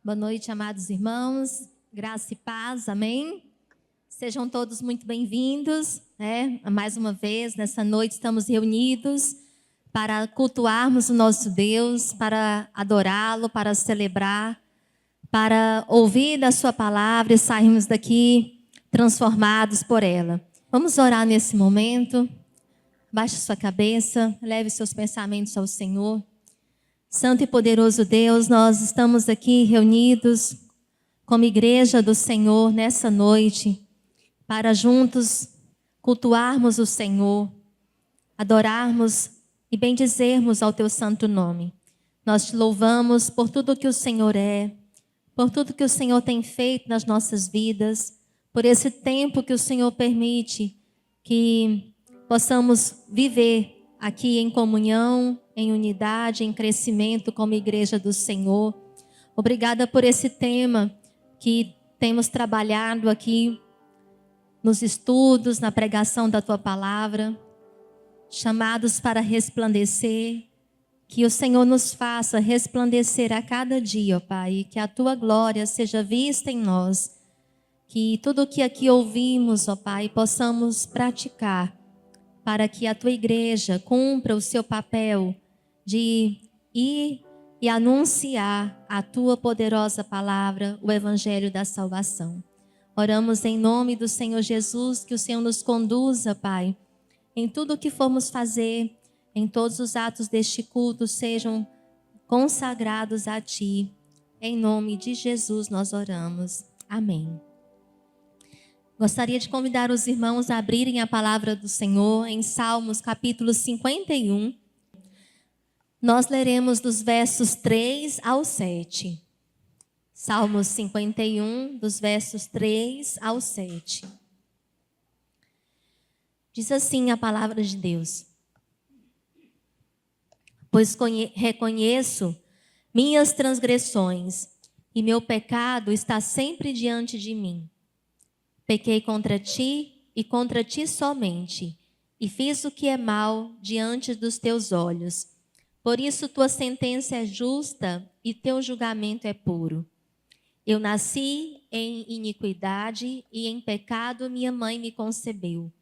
Boa noite, amados irmãos. Graça e paz, amém? Sejam todos muito bem-vindos, mais uma vez, nessa noite estamos reunidos para cultuarmos o nosso Deus, para adorá-lo, para celebrar, para ouvir da sua palavra e sairmos daqui transformados por ela. Vamos orar nesse momento. Baixe sua cabeça, leve seus pensamentos ao Senhor. Santo e poderoso Deus, nós estamos aqui reunidos como igreja do Senhor nessa noite, para juntos cultuarmos o Senhor, adorarmos e bendizermos ao teu santo nome. Nós te louvamos por tudo que o Senhor é, por tudo que o Senhor tem feito nas nossas vidas, por esse tempo que o Senhor permite que possamos viver aqui em comunhão, em unidade, em crescimento como igreja do Senhor. Obrigada por esse tema que temos trabalhado aqui nos estudos, na pregação da tua palavra, chamados para resplandecer, que o Senhor nos faça resplandecer a cada dia, ó Pai, e que a tua glória seja vista em nós, que tudo o que aqui ouvimos, ó Pai, possamos praticar, para que a tua igreja cumpra o seu papel de ir e anunciar a tua poderosa palavra, o evangelho da salvação. Oramos em nome do Senhor Jesus, que o Senhor nos conduza, Pai, em tudo o que formos fazer, em todos os atos deste culto, sejam consagrados a ti. Em nome de Jesus nós oramos. Amém. Gostaria de convidar os irmãos a abrirem a palavra do Senhor em Salmos capítulo 51. Nós leremos dos versos 3 ao 7. Salmos 51, dos versos 3 ao 7. Diz assim a palavra de Deus: Pois reconheço minhas transgressões, e meu pecado está sempre diante de mim. Pequei contra ti e contra ti somente, e fiz o que é mal diante dos teus olhos. Por isso tua sentença é justa e teu julgamento é puro. Eu nasci em iniquidade e em pecado minha mãe me concebeu.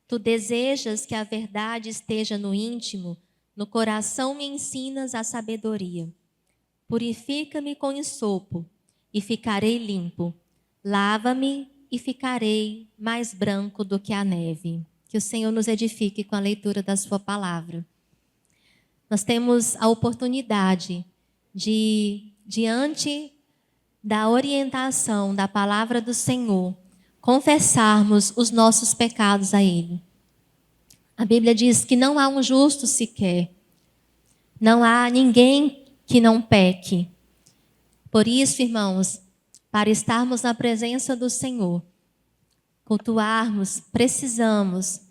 Tu desejas que a verdade esteja no íntimo, no coração me ensinas a sabedoria. Purifica-me com esopo e ficarei limpo. Lava-me e ficarei mais branco do que a neve. Que o Senhor nos edifique com a leitura da sua palavra. Nós temos a oportunidade de, diante da orientação da palavra do Senhor, confessarmos os nossos pecados a Ele. A Bíblia diz que não há um justo sequer. Não há ninguém que não peque. Por isso, irmãos, para estarmos na presença do Senhor, cultuarmos, precisamos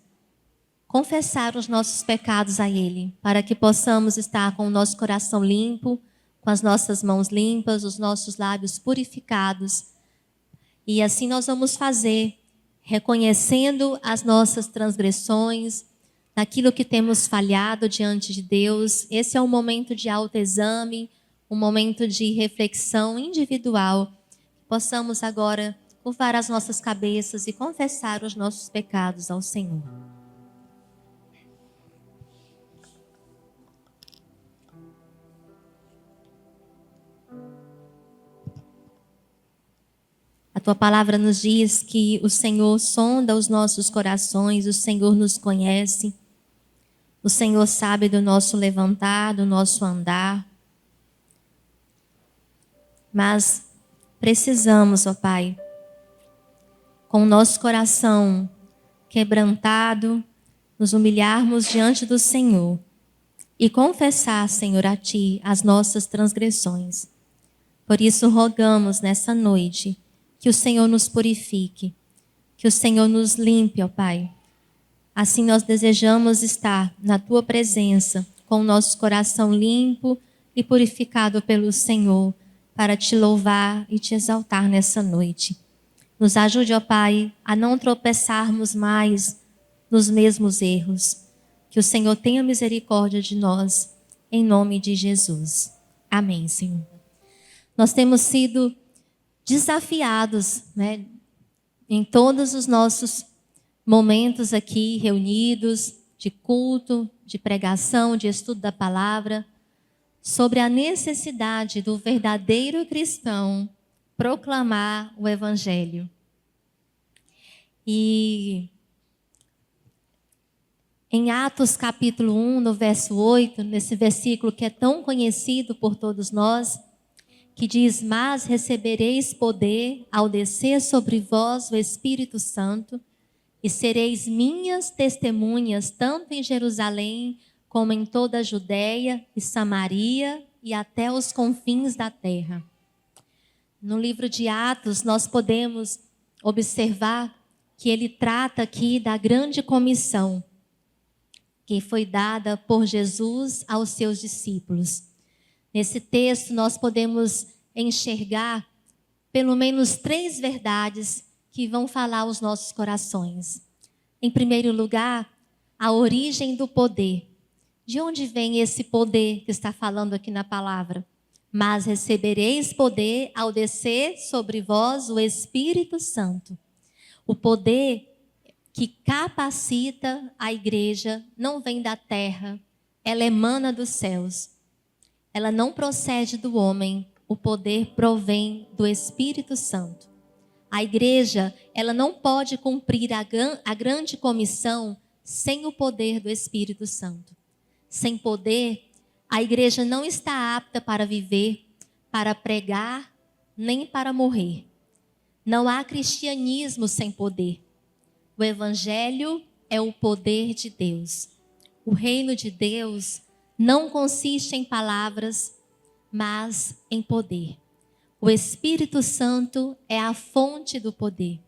confessar os nossos pecados a Ele, para que possamos estar com o nosso coração limpo, com as nossas mãos limpas, os nossos lábios purificados. E assim nós vamos fazer, reconhecendo as nossas transgressões, naquilo que temos falhado diante de Deus. Esse é um momento de autoexame, um momento de reflexão individual. Possamos agora curvar as nossas cabeças e confessar os nossos pecados ao Senhor. A tua palavra nos diz que o Senhor sonda os nossos corações, o Senhor nos conhece, o Senhor sabe do nosso levantar, do nosso andar. Mas precisamos, ó Pai, com o nosso coração quebrantado, nos humilharmos diante do Senhor e confessar, Senhor, a Ti as nossas transgressões. Por isso rogamos nessa noite que o Senhor nos purifique, que o Senhor nos limpe, ó Pai. Assim nós desejamos estar na Tua presença, com o nosso coração limpo e purificado pelo Senhor, para Te louvar e Te exaltar nessa noite. Nos ajude, ó Pai, a não tropeçarmos mais nos mesmos erros. Que o Senhor tenha misericórdia de nós, em nome de Jesus. Amém, Senhor. nós temos sido desafiados, né, em todos os nossos momentos aqui reunidos, de culto, de pregação, de estudo da palavra, sobre a necessidade do verdadeiro cristão proclamar o Evangelho. E em Atos capítulo 1, no verso 8, nesse versículo que é tão conhecido por todos nós, que diz: mas recebereis poder ao descer sobre vós o Espírito Santo, e sereis minhas testemunhas, tanto em Jerusalém, como em toda a Judéia e Samaria, e até os confins da terra. No livro de Atos, nós podemos observar que ele trata aqui da grande comissão que foi dada por Jesus aos seus discípulos. Nesse texto, nós podemos enxergar pelo menos 3 verdades que vão falar aos nossos corações. Em primeiro lugar, a origem do poder. De onde vem esse poder que está falando aqui na palavra? Mas recebereis poder ao descer sobre vós o Espírito Santo. O poder que capacita a igreja não vem da terra, ela emana dos céus. Ela não procede do homem, o poder provém do Espírito Santo. A igreja, ela não pode cumprir a grande comissão sem o poder do Espírito Santo. Sem poder, a igreja não está apta para viver, para pregar, nem para morrer. Não há cristianismo sem poder. O Evangelho é o poder de Deus. O reino de Deus não consiste em palavras, mas em poder. O Espírito Santo é a fonte do poder.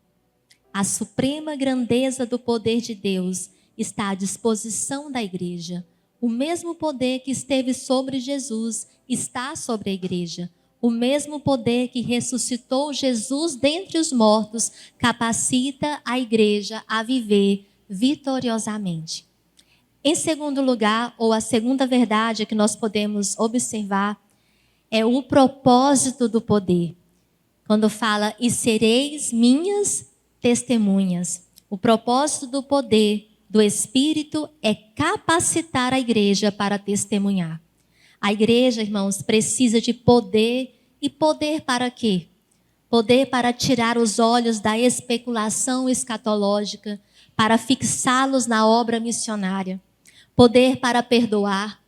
A suprema grandeza do poder de Deus está à disposição da igreja. O mesmo poder que esteve sobre Jesus está sobre a igreja. O mesmo poder que ressuscitou Jesus dentre os mortos capacita a igreja a viver vitoriosamente. Em segundo lugar, ou a segunda verdade que nós podemos observar, é o propósito do poder. Quando fala, e sereis minhas testemunhas. O propósito do poder do Espírito é capacitar a igreja para testemunhar. A igreja, irmãos, precisa de poder. E poder para quê? Poder para tirar os olhos da especulação escatológica, para fixá-los na obra missionária. Poder para perdoar.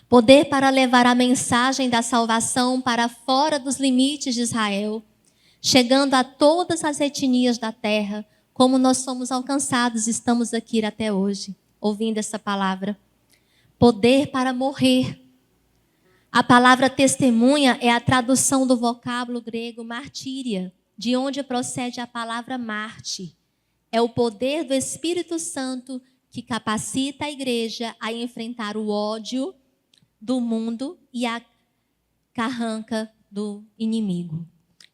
Poder para levar a mensagem da salvação para fora dos limites de Israel, chegando a todas as etnias da terra, como nós somos alcançados e estamos aqui até hoje, ouvindo essa palavra. Poder para morrer. A palavra testemunha é a tradução do vocábulo grego martíria, de onde procede a palavra Marte. É o poder do Espírito Santo que capacita a igreja a enfrentar o ódio do mundo e a carranca do inimigo.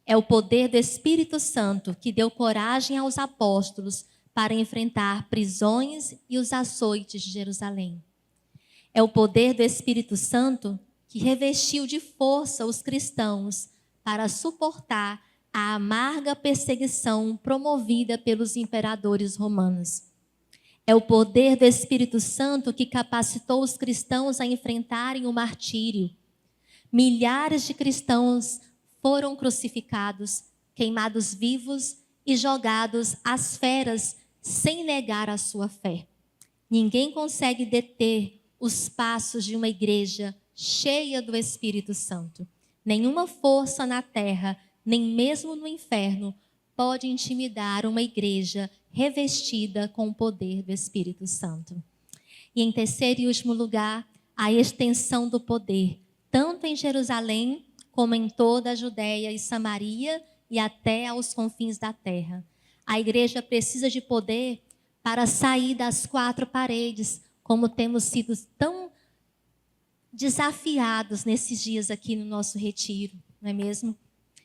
É o poder do Espírito Santo que deu coragem aos apóstolos para enfrentar prisões e os açoites de Jerusalém. É o poder do Espírito Santo que revestiu de força os cristãos para suportar a amarga perseguição promovida pelos imperadores romanos. É o poder do Espírito Santo que capacitou os cristãos a enfrentarem o martírio. Milhares de cristãos foram crucificados, queimados vivos e jogados às feras sem negar a sua fé. Ninguém consegue deter os passos de uma igreja cheia do Espírito Santo. Nenhuma força na terra, nem mesmo no inferno, pode intimidar uma igreja revestida com o poder do Espírito Santo. E em terceiro e último lugar, a extensão do poder, tanto em Jerusalém, como em toda a Judéia e Samaria e até aos confins da terra. A igreja precisa de poder para sair das 4 paredes, como temos sido tão desafiados nesses dias aqui no nosso retiro, não é mesmo?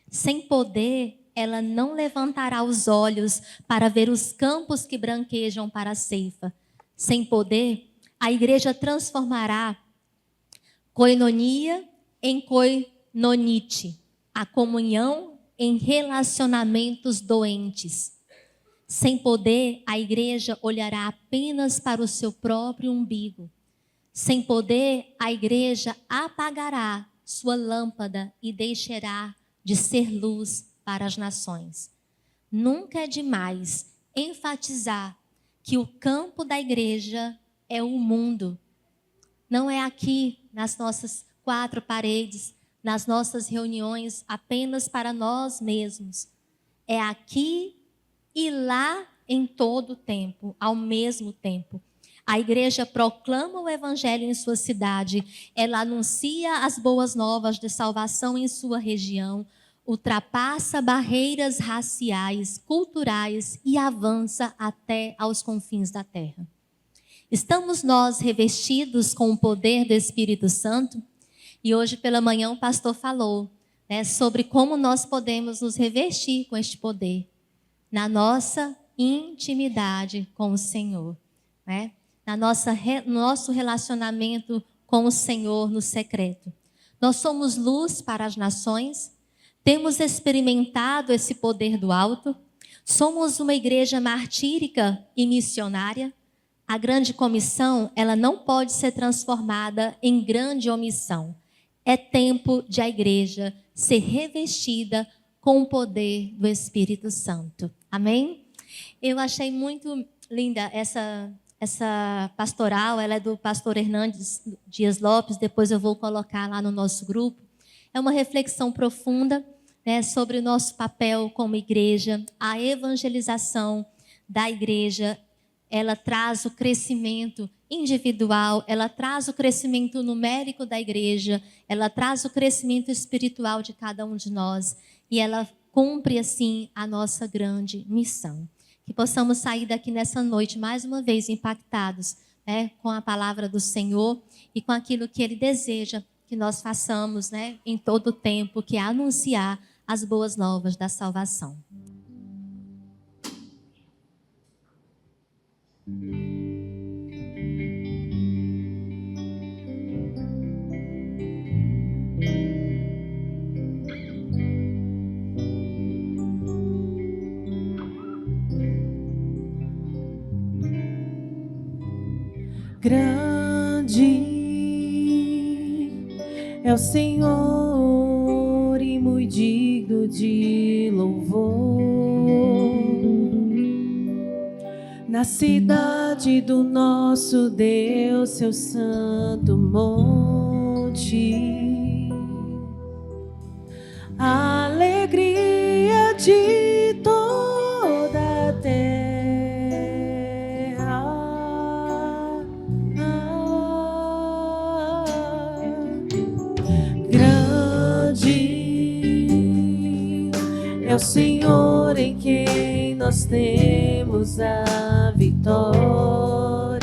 Sem poder, ela não levantará os olhos para ver os campos que branquejam para a ceifa. Sem poder, a igreja transformará koinonia em nonite, a comunhão em relacionamentos doentes. Sem poder, a igreja olhará apenas para o seu próprio umbigo. Sem poder, a igreja apagará sua lâmpada e deixará de ser luz para as nações. Nunca é demais enfatizar que o campo da igreja é o mundo. Não é aqui, nas nossas quatro paredes, nas nossas reuniões, apenas para nós mesmos. É aqui e lá em todo o tempo, ao mesmo tempo. A igreja proclama o evangelho em sua cidade, ela anuncia as boas novas de salvação em sua região, ultrapassa barreiras raciais, culturais e avança até aos confins da terra. Estamos nós revestidos com o poder do Espírito Santo? E hoje pela manhã o pastor falou, sobre como nós podemos nos revestir com este poder na nossa intimidade com o Senhor, no nosso relacionamento com o Senhor no secreto. Nós somos luz para as nações, temos experimentado esse poder do alto, somos uma igreja martírica e missionária. A grande comissão, ela não pode ser transformada em grande omissão. É tempo de a igreja ser revestida com o poder do Espírito Santo. Amém? Eu achei muito linda essa pastoral, ela é do pastor Hernandes Dias Lopes, depois eu vou colocar lá no nosso grupo. É uma reflexão profunda, sobre o nosso papel como igreja, a evangelização da igreja. Ela traz o crescimento individual, ela traz o crescimento numérico da igreja, ela traz o crescimento espiritual de cada um de nós e ela cumpre assim a nossa grande missão. Que possamos sair daqui nessa noite mais uma vez impactados, com a palavra do Senhor e com aquilo que Ele deseja que nós façamos, em todo o tempo, que é anunciar as boas novas da salvação. Grande é o Senhor e muito digno de louvor. Na cidade do nosso Deus, seu santo monte, a alegria de toda a terra. É o Senhor em quem nós temos a vitória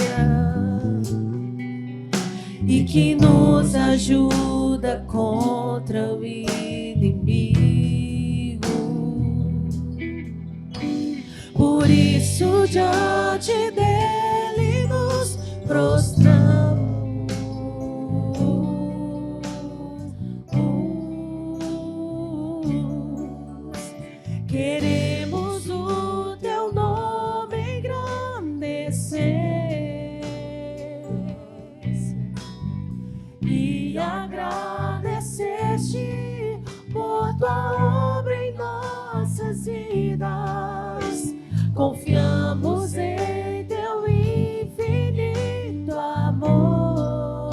e que nos ajuda contra o inimigo. Por isso diante dele nos prostramos. Queremos o teu nome engrandecer e agradecer-te por tua obra em nossas vidas. Confiamos em teu infinito amor,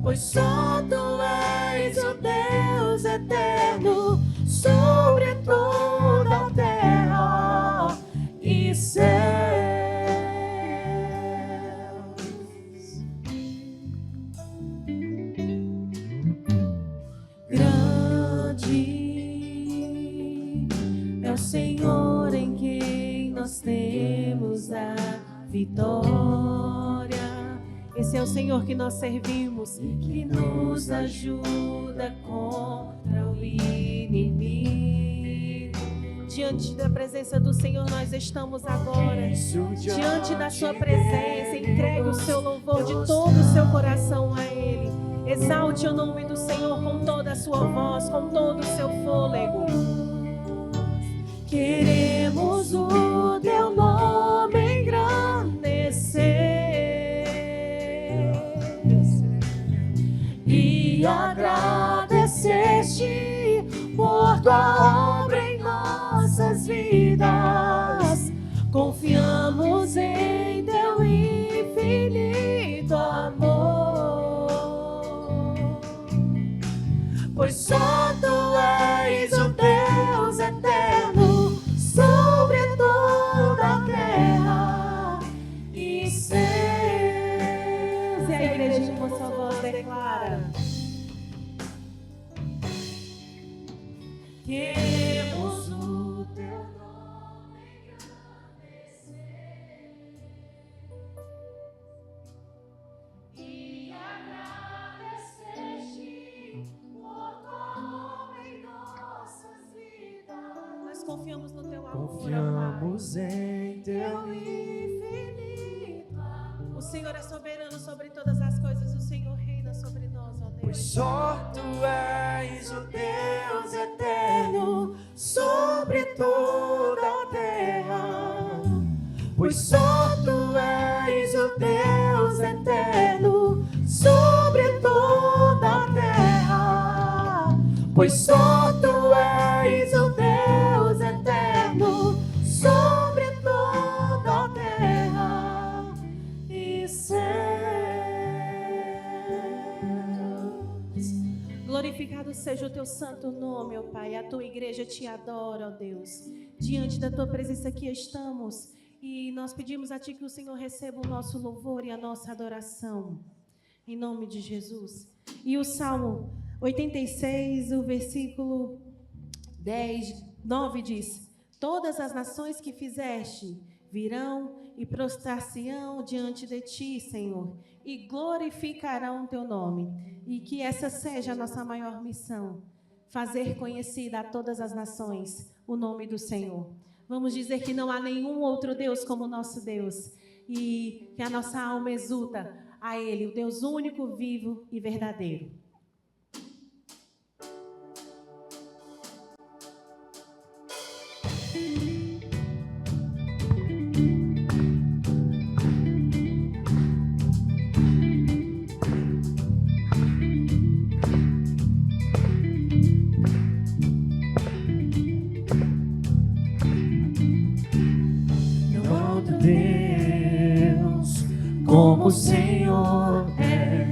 pois só tu és o Deus eterno sobre toda a terra e céus. Grande é o Senhor em quem nós temos a vitória. Esse é o Senhor que nós servimos, que nos ajuda contra o inimigo. Diante da presença do Senhor nós estamos agora. Diante da sua presença, entregue o seu louvor de todo o seu coração a Ele. Exalte o nome do Senhor com toda a sua voz, com todo o seu fôlego. Queremos o teu nome engrandecer e agradecer-te por tua obra em nossas vidas. Confiamos em teu infinito amor, pois só tu és o Deus eterno sobre toda a terra e céus. E a igreja com sua voz declara: queremos o teu nome engrandecer e agradecer-te por tua obra em nossas vidas. Nós confiamos no teu amor. Confiamos em teu infinito amor. O Senhor é soberano sobre todas as coisas. O Senhor reina sobre nós, ó Deus. Pois só tu és o Deus eterno sobre toda a terra. Pois só tu és o Deus eterno sobre toda a terra. Pois só tu és o Deus eterno sobre toda a terra e céus. Glorificado seja o teu santo nome, ó Pai. A tua igreja te adora, ó Deus. Diante da tua presença aqui estamos e nós pedimos a ti que o Senhor receba o nosso louvor e a nossa adoração. Em nome de Jesus. E o Salmo 86, o versículo 9 diz: todas as nações que fizeste virão e prostrar-se-ão diante de ti, Senhor, e glorificarão o teu nome. E que essa seja a nossa maior missão, fazer conhecida a todas as nações o nome do Senhor. Vamos dizer que não há nenhum outro Deus como o nosso Deus, e que a nossa alma exulta a Ele, o Deus único, vivo e verdadeiro. Como o Senhor é,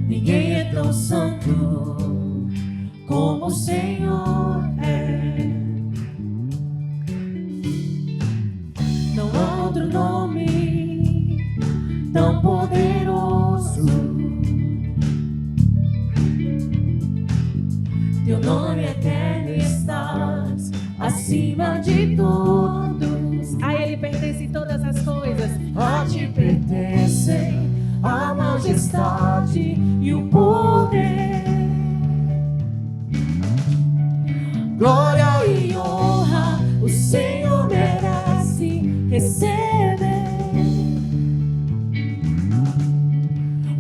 ninguém é tão santo como o Senhor é. Não há outro nome tão poderoso. Teu nome eterno estás acima de todos. A Ele pertencem todas as coisas. A ti pertencem a majestade e o poder, glória e honra o Senhor merece receber,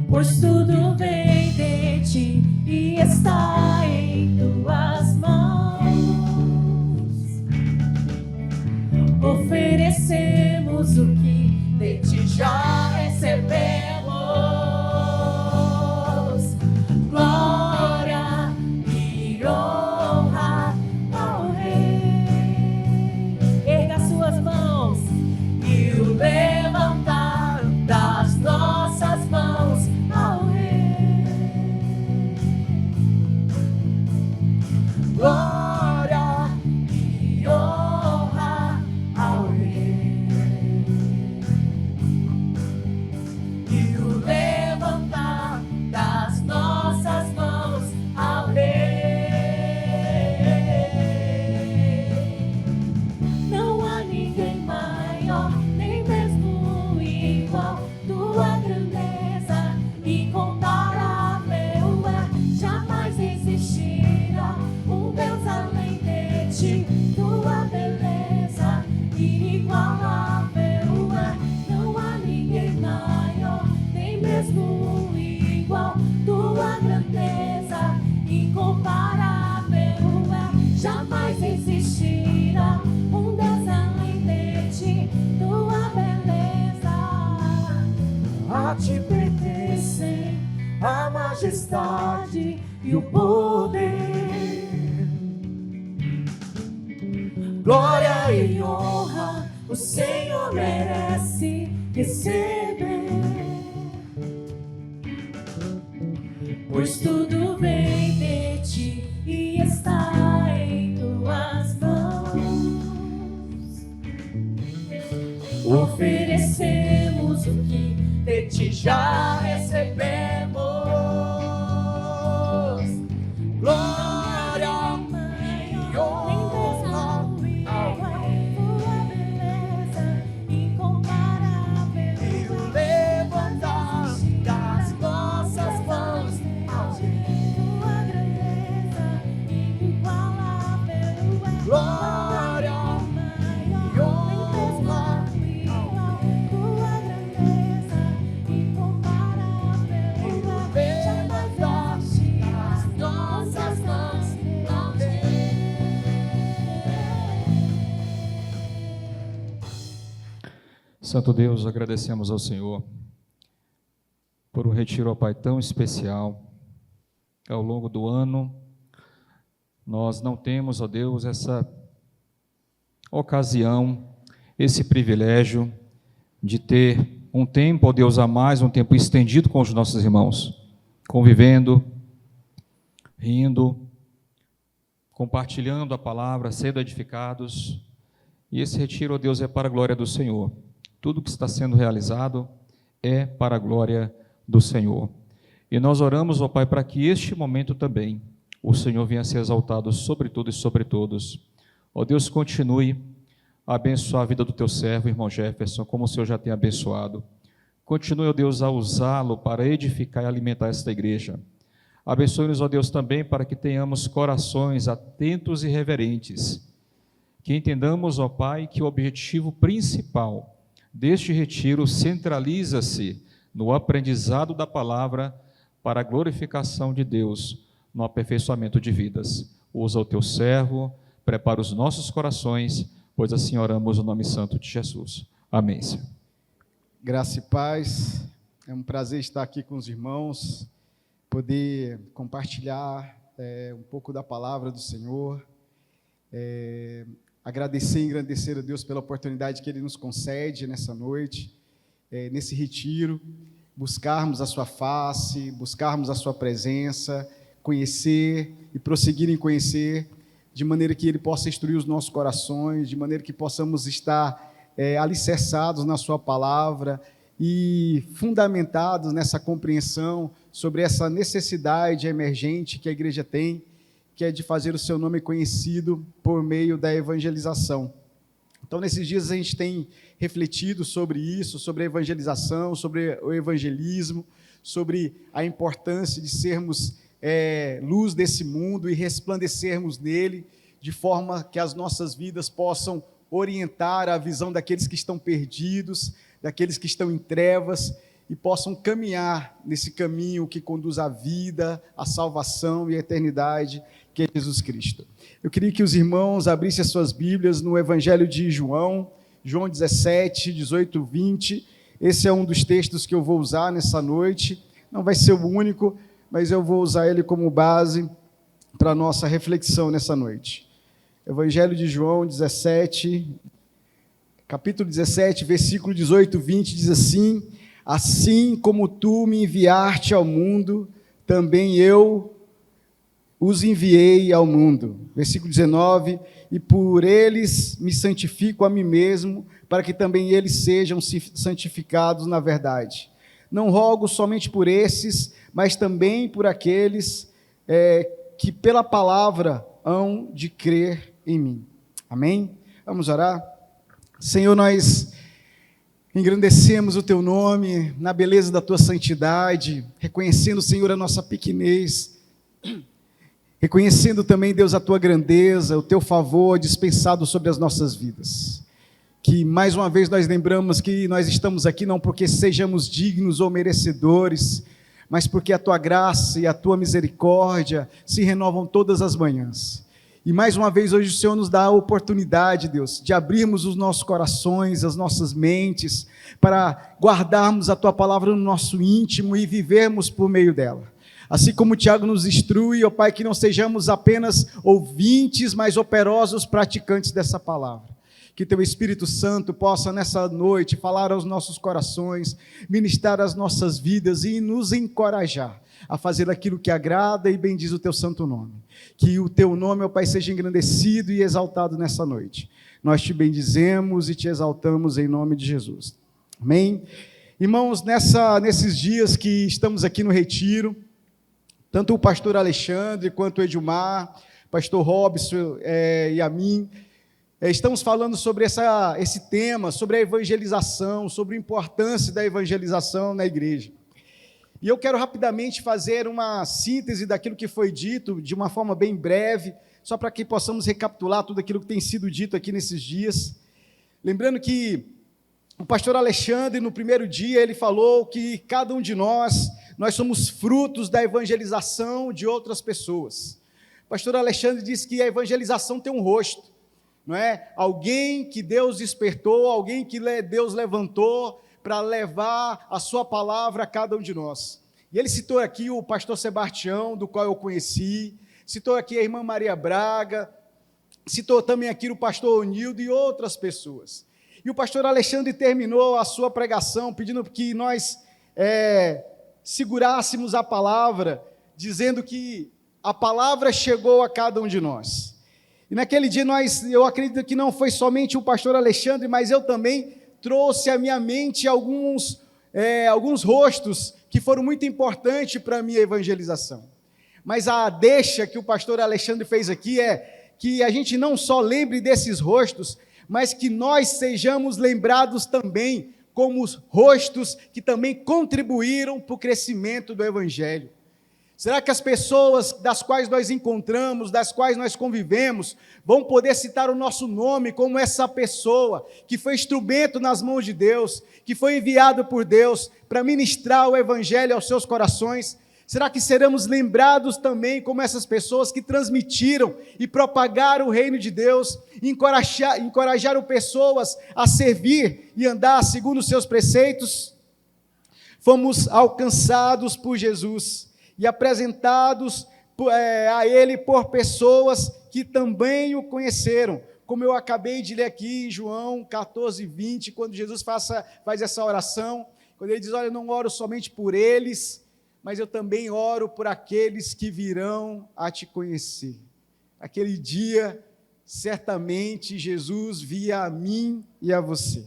pois tudo vem de ti e está em tuas mãos. Oferecemos o que de ti já recebemos. Glória e honra ao Rei. Erga suas mãos E o levantar das nossas mãos ao Rei. Glória e honra ao Rei. grandeza incomparável é. Jamais existirá um Deus além de ti, tua beleza. A ti pertencem a majestade e o poder, glória e honra o Senhor merece receber, pois tudo vem de ti e está em tuas mãos. Oferecemos o que de ti já recebemos. Glória e honra ao tua beleza incomparável e o levantar das nossas mãos ao tua grandeza inigualável é. Glória e honra ao tua grandeza incomparável é. Jamais das nossas mãos ao Santo Deus, agradecemos ao Senhor por um retiro, ó Pai, tão especial. Ao longo do ano, nós não temos, ó Deus, essa ocasião, esse privilégio de ter um tempo, ó Deus, a mais, um tempo estendido com os nossos irmãos, convivendo, rindo, compartilhando a palavra, sendo edificados. E esse retiro, ó Deus, é para a glória do Senhor. Tudo que está sendo realizado é para a glória do Senhor. E nós oramos, ó Pai, para que este momento também o Senhor venha a ser exaltado sobre tudo e sobre todos. Ó Deus, continue a abençoar a vida do teu servo, irmão Jefferson, como o Senhor já tem abençoado. Continue, ó Deus, a usá-lo para edificar e alimentar esta igreja. Abençoe-nos, ó Deus, também para que tenhamos corações atentos e reverentes. Que entendamos, ó Pai, que o objetivo principal deste retiro centraliza-se no aprendizado da palavra para a glorificação de Deus, no aperfeiçoamento de vidas. Usa o teu servo, prepara os nossos corações, pois assim oramos no nome santo de Jesus. Amém, Senhor. Graça e paz, é um prazer estar aqui com os irmãos, poder compartilhar um pouco da palavra do Senhor, agradecer e engrandecer a Deus pela oportunidade que Ele nos concede nessa noite, nesse retiro, buscarmos a sua face, buscarmos a sua presença, conhecer e prosseguir em conhecer, de maneira que Ele possa instruir os nossos corações, de maneira que possamos estar alicerçados na sua palavra e fundamentados nessa compreensão sobre essa necessidade emergente que a igreja tem, que é de fazer o seu nome conhecido por meio da evangelização. Então, nesses dias a gente tem refletido sobre isso, sobre a evangelização, sobre o evangelismo, sobre a importância de sermos luz desse mundo e resplandecermos nele, de forma que as nossas vidas possam orientar a visão daqueles que estão perdidos, daqueles que estão em trevas, e possam caminhar nesse caminho que conduz à vida, à salvação e à eternidade, que é Jesus Cristo. Eu queria que os irmãos abrissem as suas Bíblias no Evangelho de João, João 17, 18, 20. Esse é um dos textos que eu vou usar nessa noite. Não vai ser o único, mas eu vou usar ele como base para a nossa reflexão nessa noite. Evangelho de João 17, capítulo 17, versículo 18, 20, diz assim: assim como tu me enviaste ao mundo, também eu os enviei ao mundo. Versículo 19, e por eles me santifico a mim mesmo, para que também eles sejam santificados na verdade. Não rogo somente por esses, mas também por aqueles que pela palavra hão de crer em mim. Amém? Vamos orar? Senhor, nós engrandecemos o teu nome na beleza da tua santidade, reconhecendo, Senhor, a nossa pequenez, reconhecendo também, Deus, a tua grandeza, o teu favor dispensado sobre as nossas vidas. Que mais uma vez nós lembramos que nós estamos aqui não porque sejamos dignos ou merecedores, mas porque a tua graça e a tua misericórdia se renovam todas as manhãs. E mais uma vez hoje o Senhor nos dá a oportunidade, Deus, de abrirmos os nossos corações, as nossas mentes, para guardarmos a tua palavra no nosso íntimo e vivermos por meio dela. Assim como o Tiago nos instrui, ó Pai, que não sejamos apenas ouvintes, mas operosos praticantes dessa palavra. Que teu Espírito Santo possa nessa noite falar aos nossos corações, ministrar as nossas vidas e nos encorajar a fazer aquilo que agrada e bendiz o teu santo nome. Que o teu nome, ó Pai, seja engrandecido e exaltado nessa noite. Nós te bendizemos e te exaltamos em nome de Jesus. Amém? Irmãos, nesses dias que estamos aqui no retiro, tanto o pastor Alexandre quanto o Edilmar, pastor Robson e a mim, estamos falando sobre esse tema, sobre a evangelização, sobre a importância da evangelização na igreja. E eu quero rapidamente fazer uma síntese daquilo que foi dito, de uma forma bem breve, só para que possamos recapitular tudo aquilo que tem sido dito aqui nesses dias. Lembrando que o pastor Alexandre, no primeiro dia, ele falou que cada um de nós somos frutos da evangelização de outras pessoas. O pastor Alexandre disse que a evangelização tem um rosto, não é? Alguém que Deus despertou, alguém que Deus levantou para levar a sua palavra a cada um de nós. E ele citou aqui o pastor Sebastião, do qual eu conheci, citou aqui a irmã Maria Braga, citou também aqui o pastor Onildo e outras pessoas. E o pastor Alexandre terminou a sua pregação pedindo que nós segurássemos a palavra, dizendo que a palavra chegou a cada um de nós. E naquele dia eu acredito que não foi somente o pastor Alexandre, mas eu também trouxe à minha mente alguns rostos que foram muito importantes para a minha evangelização. Mas a deixa que o pastor Alexandre fez aqui é que a gente não só lembre desses rostos, mas que nós sejamos lembrados também como os rostos que também contribuíram para o crescimento do evangelho. Será que as pessoas das quais nós encontramos, das quais nós convivemos, vão poder citar o nosso nome como essa pessoa que foi instrumento nas mãos de Deus, que foi enviado por Deus para ministrar o evangelho aos seus corações? Será que seremos lembrados também como essas pessoas que transmitiram e propagaram o reino de Deus, encorajaram pessoas a servir e andar segundo os seus preceitos? Fomos alcançados por Jesus e apresentados a Ele por pessoas que também o conheceram, como eu acabei de ler aqui em João 14, 20, quando Jesus faz essa oração, quando ele diz, olha, eu não oro somente por eles, mas eu também oro por aqueles que virão a te conhecer. Aquele dia, certamente, Jesus via a mim e a você.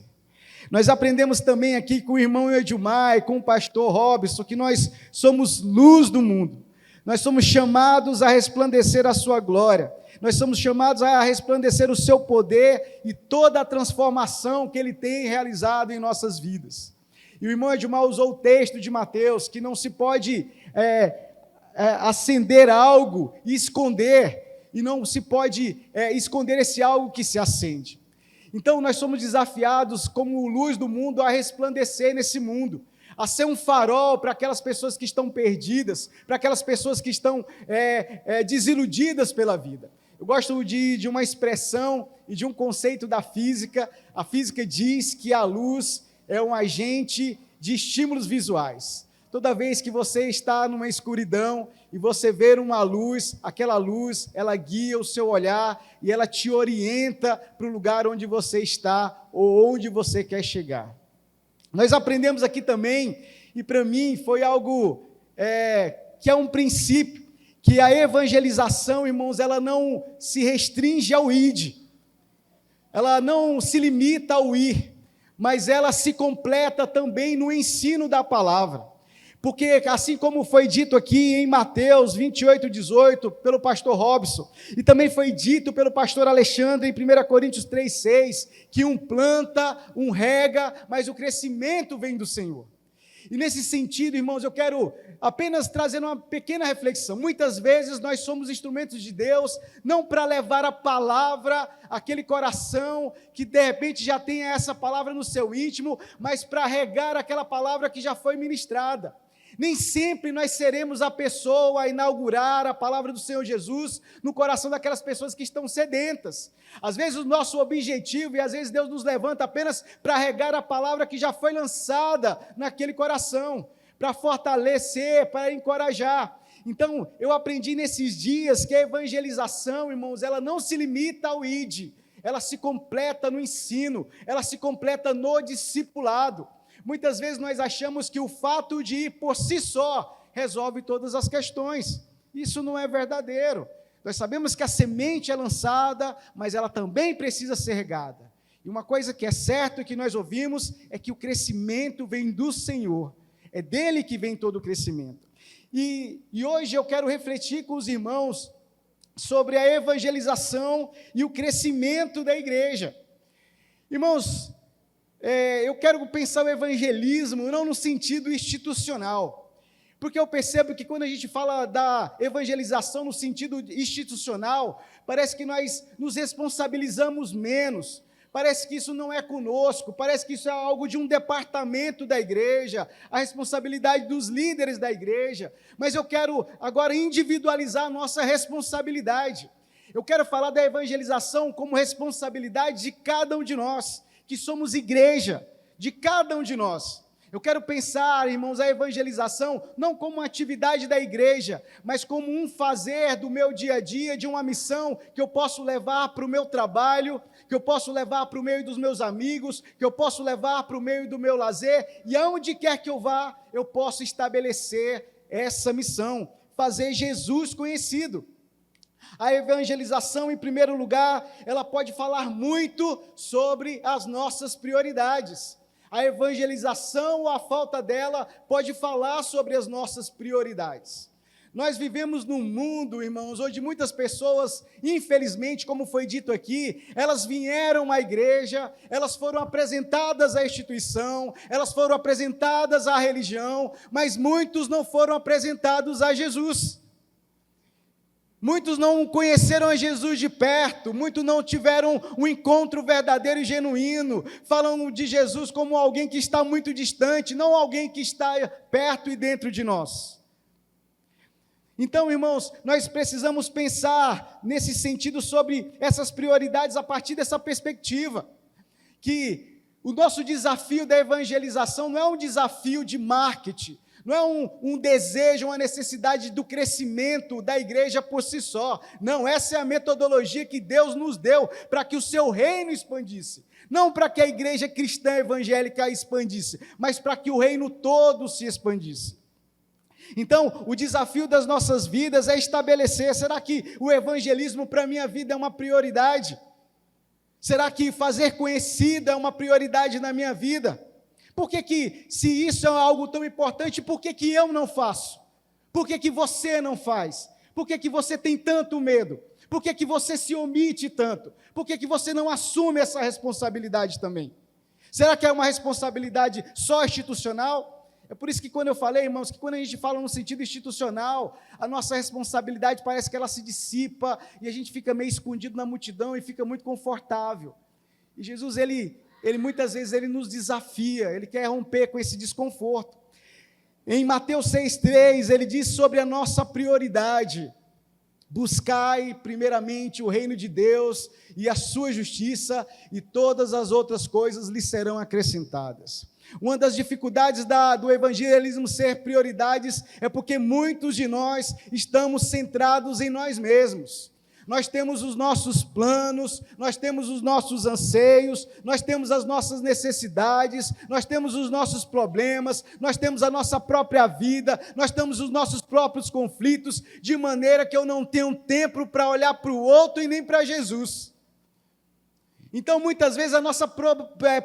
Nós aprendemos também aqui com o irmão Edilmar e com o pastor Robson, que nós somos luz do mundo. Nós somos chamados a resplandecer a sua glória. Nós somos chamados a resplandecer o seu poder e toda a transformação que ele tem realizado em nossas vidas. E o irmão Edilmar usou o texto de Mateus, que não se pode acender algo e esconder, e não se pode esconder esse algo que se acende. Então, nós somos desafiados, como luz do mundo, a resplandecer nesse mundo, a ser um farol para aquelas pessoas que estão perdidas, para aquelas pessoas que estão desiludidas pela vida. Eu gosto de uma expressão e de um conceito da física. A física diz que a luz é um agente de estímulos visuais. Toda vez que você está numa escuridão e você vê uma luz, aquela luz, ela guia o seu olhar e ela te orienta para o lugar onde você está ou onde você quer chegar. Nós aprendemos aqui também, e para mim foi algo que é um princípio, que a evangelização, irmãos, ela não se restringe ao id, ela não se limita ao ir, mas ela se completa também no ensino da palavra. Porque assim como foi dito aqui em Mateus 28, 18, pelo pastor Robson, e também foi dito pelo pastor Alexandre em 1 Coríntios 3, 6, que um planta, um rega, mas o crescimento vem do Senhor. E nesse sentido, irmãos, eu quero apenas trazer uma pequena reflexão. Muitas vezes nós somos instrumentos de Deus, não para levar a palavra àquele coração que de repente já tem essa palavra no seu íntimo, mas para regar aquela palavra que já foi ministrada. Nem sempre nós seremos a pessoa a inaugurar a palavra do Senhor Jesus no coração daquelas pessoas que estão sedentas. Às vezes o nosso objetivo, e às vezes Deus nos levanta apenas para regar a palavra que já foi lançada naquele coração, para fortalecer, para encorajar. Então, eu aprendi nesses dias que a evangelização, irmãos, ela não se limita ao ID, ela se completa no ensino, ela se completa no discipulado. Muitas vezes nós achamos que o fato de ir por si só resolve todas as questões. Isso não é verdadeiro. Nós sabemos que a semente é lançada, mas ela também precisa ser regada. E uma coisa que é certa e que nós ouvimos é que o crescimento vem do Senhor. É dele que vem todo o crescimento. E hoje eu quero refletir com os irmãos sobre a evangelização e o crescimento da igreja. Irmãos, eu quero pensar o evangelismo não no sentido institucional, porque eu percebo que quando a gente fala da evangelização no sentido institucional, parece que nós nos responsabilizamos menos, parece que isso não é conosco, parece que isso é algo de um departamento da igreja, a responsabilidade dos líderes da igreja, mas eu quero agora individualizar a nossa responsabilidade. Eu quero falar da evangelização como responsabilidade de cada um de nós, que somos igreja, de cada um de nós. Eu quero pensar, irmãos, a evangelização não como uma atividade da igreja, mas como um fazer do meu dia a dia, de uma missão que eu posso levar para o meu trabalho, que eu posso levar para o meio dos meus amigos, que eu posso levar para o meio do meu lazer, e aonde quer que eu vá, eu posso estabelecer essa missão, fazer Jesus conhecido. A evangelização, em primeiro lugar, ela pode falar muito sobre as nossas prioridades. A evangelização, ou a falta dela, pode falar sobre as nossas prioridades. Nós vivemos num mundo, irmãos, onde muitas pessoas, infelizmente, como foi dito aqui, elas vieram à igreja, elas foram apresentadas à instituição, elas foram apresentadas à religião, mas muitos não foram apresentados a Jesus. Muitos não conheceram a Jesus de perto, muitos não tiveram um encontro verdadeiro e genuíno, falam de Jesus como alguém que está muito distante, não alguém que está perto e dentro de nós. Então, irmãos, nós precisamos pensar nesse sentido sobre essas prioridades a partir dessa perspectiva, que o nosso desafio da evangelização não é um desafio de marketing, não é um desejo, uma necessidade do crescimento da igreja por si só. Não, essa é a metodologia que Deus nos deu para que o seu reino expandisse. Não para que a igreja cristã evangélica expandisse, mas para que o reino todo se expandisse. Então, o desafio das nossas vidas é estabelecer, será que o evangelismo para a minha vida é uma prioridade? Será que fazer conhecida é uma prioridade na minha vida? Por que, se isso é algo tão importante, por que eu não faço? Por que você não faz? Por que você tem tanto medo? Por que você se omite tanto? Por que você não assume essa responsabilidade também? Será que é uma responsabilidade só institucional? É por isso que quando eu falei, irmãos, que quando a gente fala no sentido institucional, a nossa responsabilidade parece que ela se dissipa e a gente fica meio escondido na multidão e fica muito confortável. E Jesus, ele muitas vezes ele nos desafia, ele quer romper com esse desconforto. Em Mateus 6,3, ele diz sobre a nossa prioridade: buscai primeiramente o reino de Deus e a sua justiça, e todas as outras coisas lhe serão acrescentadas. Uma das dificuldades do evangelismo ser prioridades é porque muitos de nós estamos centrados em nós mesmos. Nós temos os nossos planos, nós temos os nossos anseios, nós temos as nossas necessidades, nós temos os nossos problemas, nós temos a nossa própria vida, nós temos os nossos próprios conflitos, de maneira que eu não tenho tempo para olhar para o outro e nem para Jesus. Então, muitas vezes, a nossa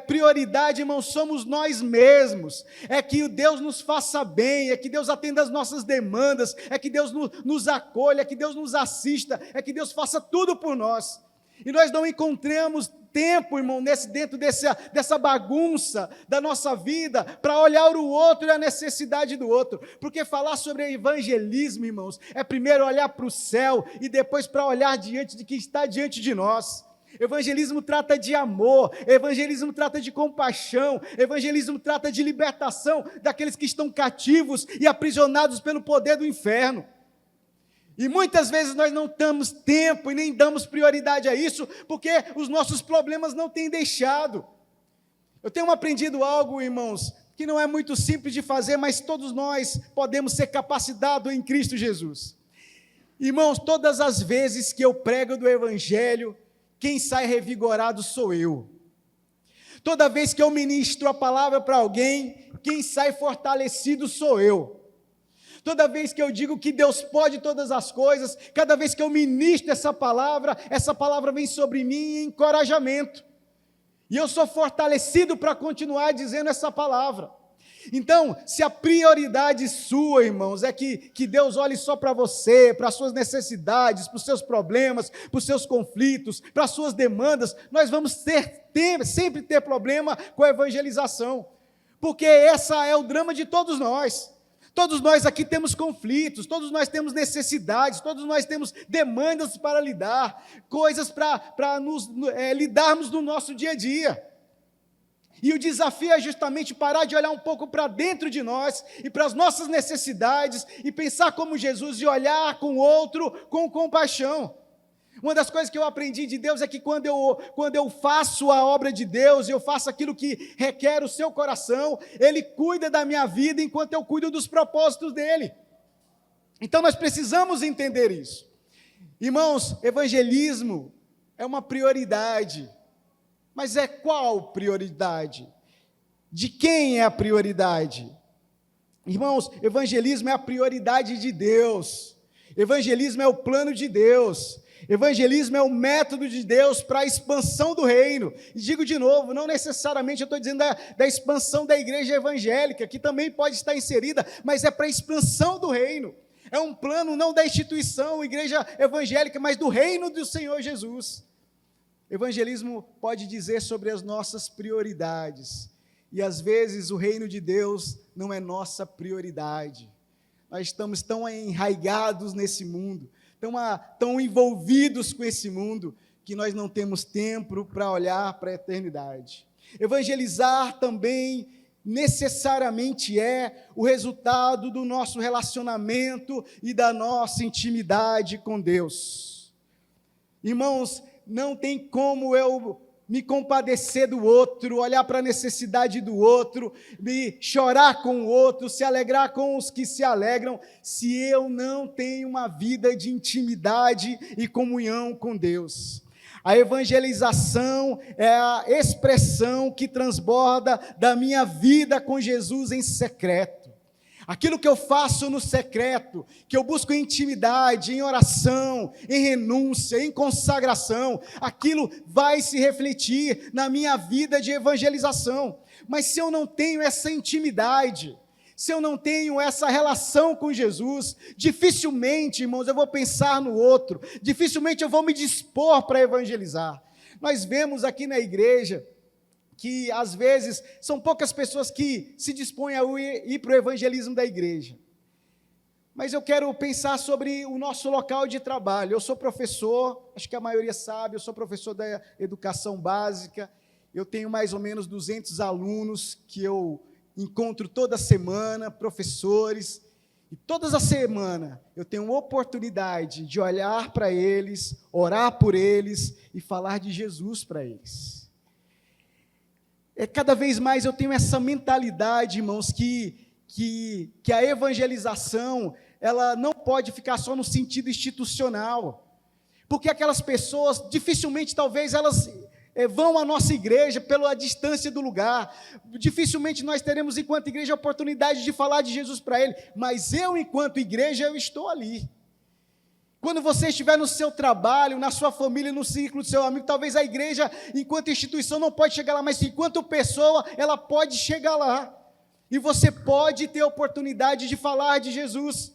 prioridade, irmãos, somos nós mesmos. É que Deus nos faça bem, é que Deus atenda as nossas demandas, é que Deus nos acolha, é que Deus nos assista, é que Deus faça tudo por nós. E nós não encontramos tempo, irmão, dentro dessa bagunça da nossa vida, para olhar o outro e a necessidade do outro. Porque falar sobre evangelismo, irmãos, é primeiro olhar para o céu e depois para olhar diante de quem está diante de nós. Evangelismo trata de amor, evangelismo trata de compaixão, evangelismo trata de libertação daqueles que estão cativos e aprisionados pelo poder do inferno. E muitas vezes nós não damos tempo e nem damos prioridade a isso, porque os nossos problemas não têm deixado. Eu tenho aprendido algo, irmãos, que não é muito simples de fazer, mas todos nós podemos ser capacitados em Cristo Jesus. Irmãos, todas as vezes que eu prego do Evangelho, quem sai revigorado sou eu. Toda vez que eu ministro a palavra para alguém, quem sai fortalecido sou eu. Toda vez que eu digo que Deus pode todas as coisas, cada vez que eu ministro essa palavra vem sobre mim em encorajamento. E eu sou fortalecido para continuar dizendo essa palavra. Então, se a prioridade sua, irmãos, é que Deus olhe só para você, para as suas necessidades, para os seus problemas, para os seus conflitos, para as suas demandas, nós vamos sempre ter problema com a evangelização, porque esse é o drama de todos nós. Todos nós aqui temos conflitos, todos nós temos necessidades, todos nós temos demandas para lidar, coisas para lidarmos no nosso dia a dia. E o desafio é justamente parar de olhar um pouco para dentro de nós e para as nossas necessidades e pensar como Jesus e olhar com o outro com compaixão. Uma das coisas que eu aprendi de Deus é que quando eu faço a obra de Deus, eu faço aquilo que requer o seu coração, Ele cuida da minha vida enquanto eu cuido dos propósitos dEle. Então nós precisamos entender isso. Irmãos, evangelismo é uma prioridade. Mas é qual prioridade? De quem é a prioridade? Irmãos, evangelismo é a prioridade de Deus. Evangelismo é o plano de Deus. Evangelismo é o método de Deus para a expansão do reino. E digo de novo, não necessariamente eu estou dizendo da expansão da igreja evangélica, que também pode estar inserida, mas é para a expansão do reino. É um plano não da instituição, igreja evangélica, mas do reino do Senhor Jesus. Evangelismo pode dizer sobre as nossas prioridades, e às vezes o reino de Deus não é nossa prioridade. Nós estamos tão enraigados nesse mundo, tão envolvidos com esse mundo, que nós não temos tempo para olhar para a eternidade. Evangelizar também necessariamente é o resultado do nosso relacionamento e da nossa intimidade com Deus. Irmãos, não tem como eu me compadecer do outro, olhar para a necessidade do outro, me chorar com o outro, se alegrar com os que se alegram, se eu não tenho uma vida de intimidade e comunhão com Deus. A evangelização é a expressão que transborda da minha vida com Jesus em secreto. Aquilo que eu faço no secreto, que eu busco em intimidade, em oração, em renúncia, em consagração, aquilo vai se refletir na minha vida de evangelização. Mas se eu não tenho essa intimidade, se eu não tenho essa relação com Jesus, dificilmente, irmãos, eu vou pensar no outro, dificilmente eu vou me dispor para evangelizar. Nós vemos aqui na igreja que às vezes são poucas pessoas que se dispõem a ir para o evangelismo da igreja. Mas eu quero pensar sobre o nosso local de trabalho. Eu sou professor, acho que a maioria sabe, eu sou professor da educação básica, eu tenho mais ou menos 200 alunos que eu encontro toda semana, professores, e todas as semanas eu tenho uma oportunidade de olhar para eles, orar por eles e falar de Jesus para eles. Cada vez mais eu tenho essa mentalidade, irmãos, que a evangelização, ela não pode ficar só no sentido institucional, porque aquelas pessoas, dificilmente, talvez, elas vão à nossa igreja pela distância do lugar, dificilmente nós teremos, enquanto igreja, a oportunidade de falar de Jesus para ele, mas eu, enquanto igreja, eu estou ali. Quando você estiver no seu trabalho, na sua família, no círculo do seu amigo, talvez a igreja, enquanto instituição, não pode chegar lá, mas enquanto pessoa, ela pode chegar lá. E você pode ter a oportunidade de falar de Jesus,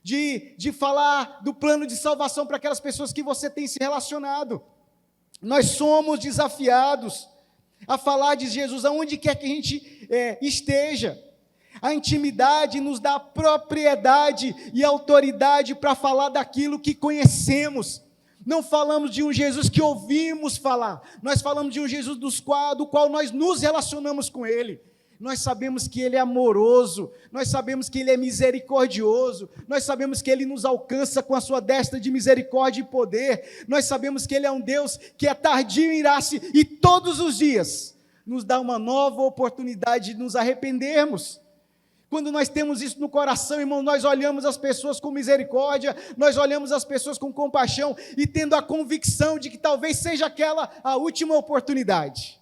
de falar do plano de salvação para aquelas pessoas que você tem se relacionado. Nós somos desafiados a falar de Jesus aonde quer que a gente esteja. A intimidade nos dá propriedade e autoridade para falar daquilo que conhecemos. Não falamos de um Jesus que ouvimos falar, nós falamos de um Jesus do qual nós nos relacionamos com Ele. Nós sabemos que Ele é amoroso, nós sabemos que Ele é misericordioso, nós sabemos que Ele nos alcança com a sua destra de misericórdia e poder, nós sabemos que Ele é um Deus que é tardio em ira-se e todos os dias nos dá uma nova oportunidade de nos arrependermos. Quando nós temos isso no coração, irmão, nós olhamos as pessoas com misericórdia, nós olhamos as pessoas com compaixão e tendo a convicção de que talvez seja aquela a última oportunidade.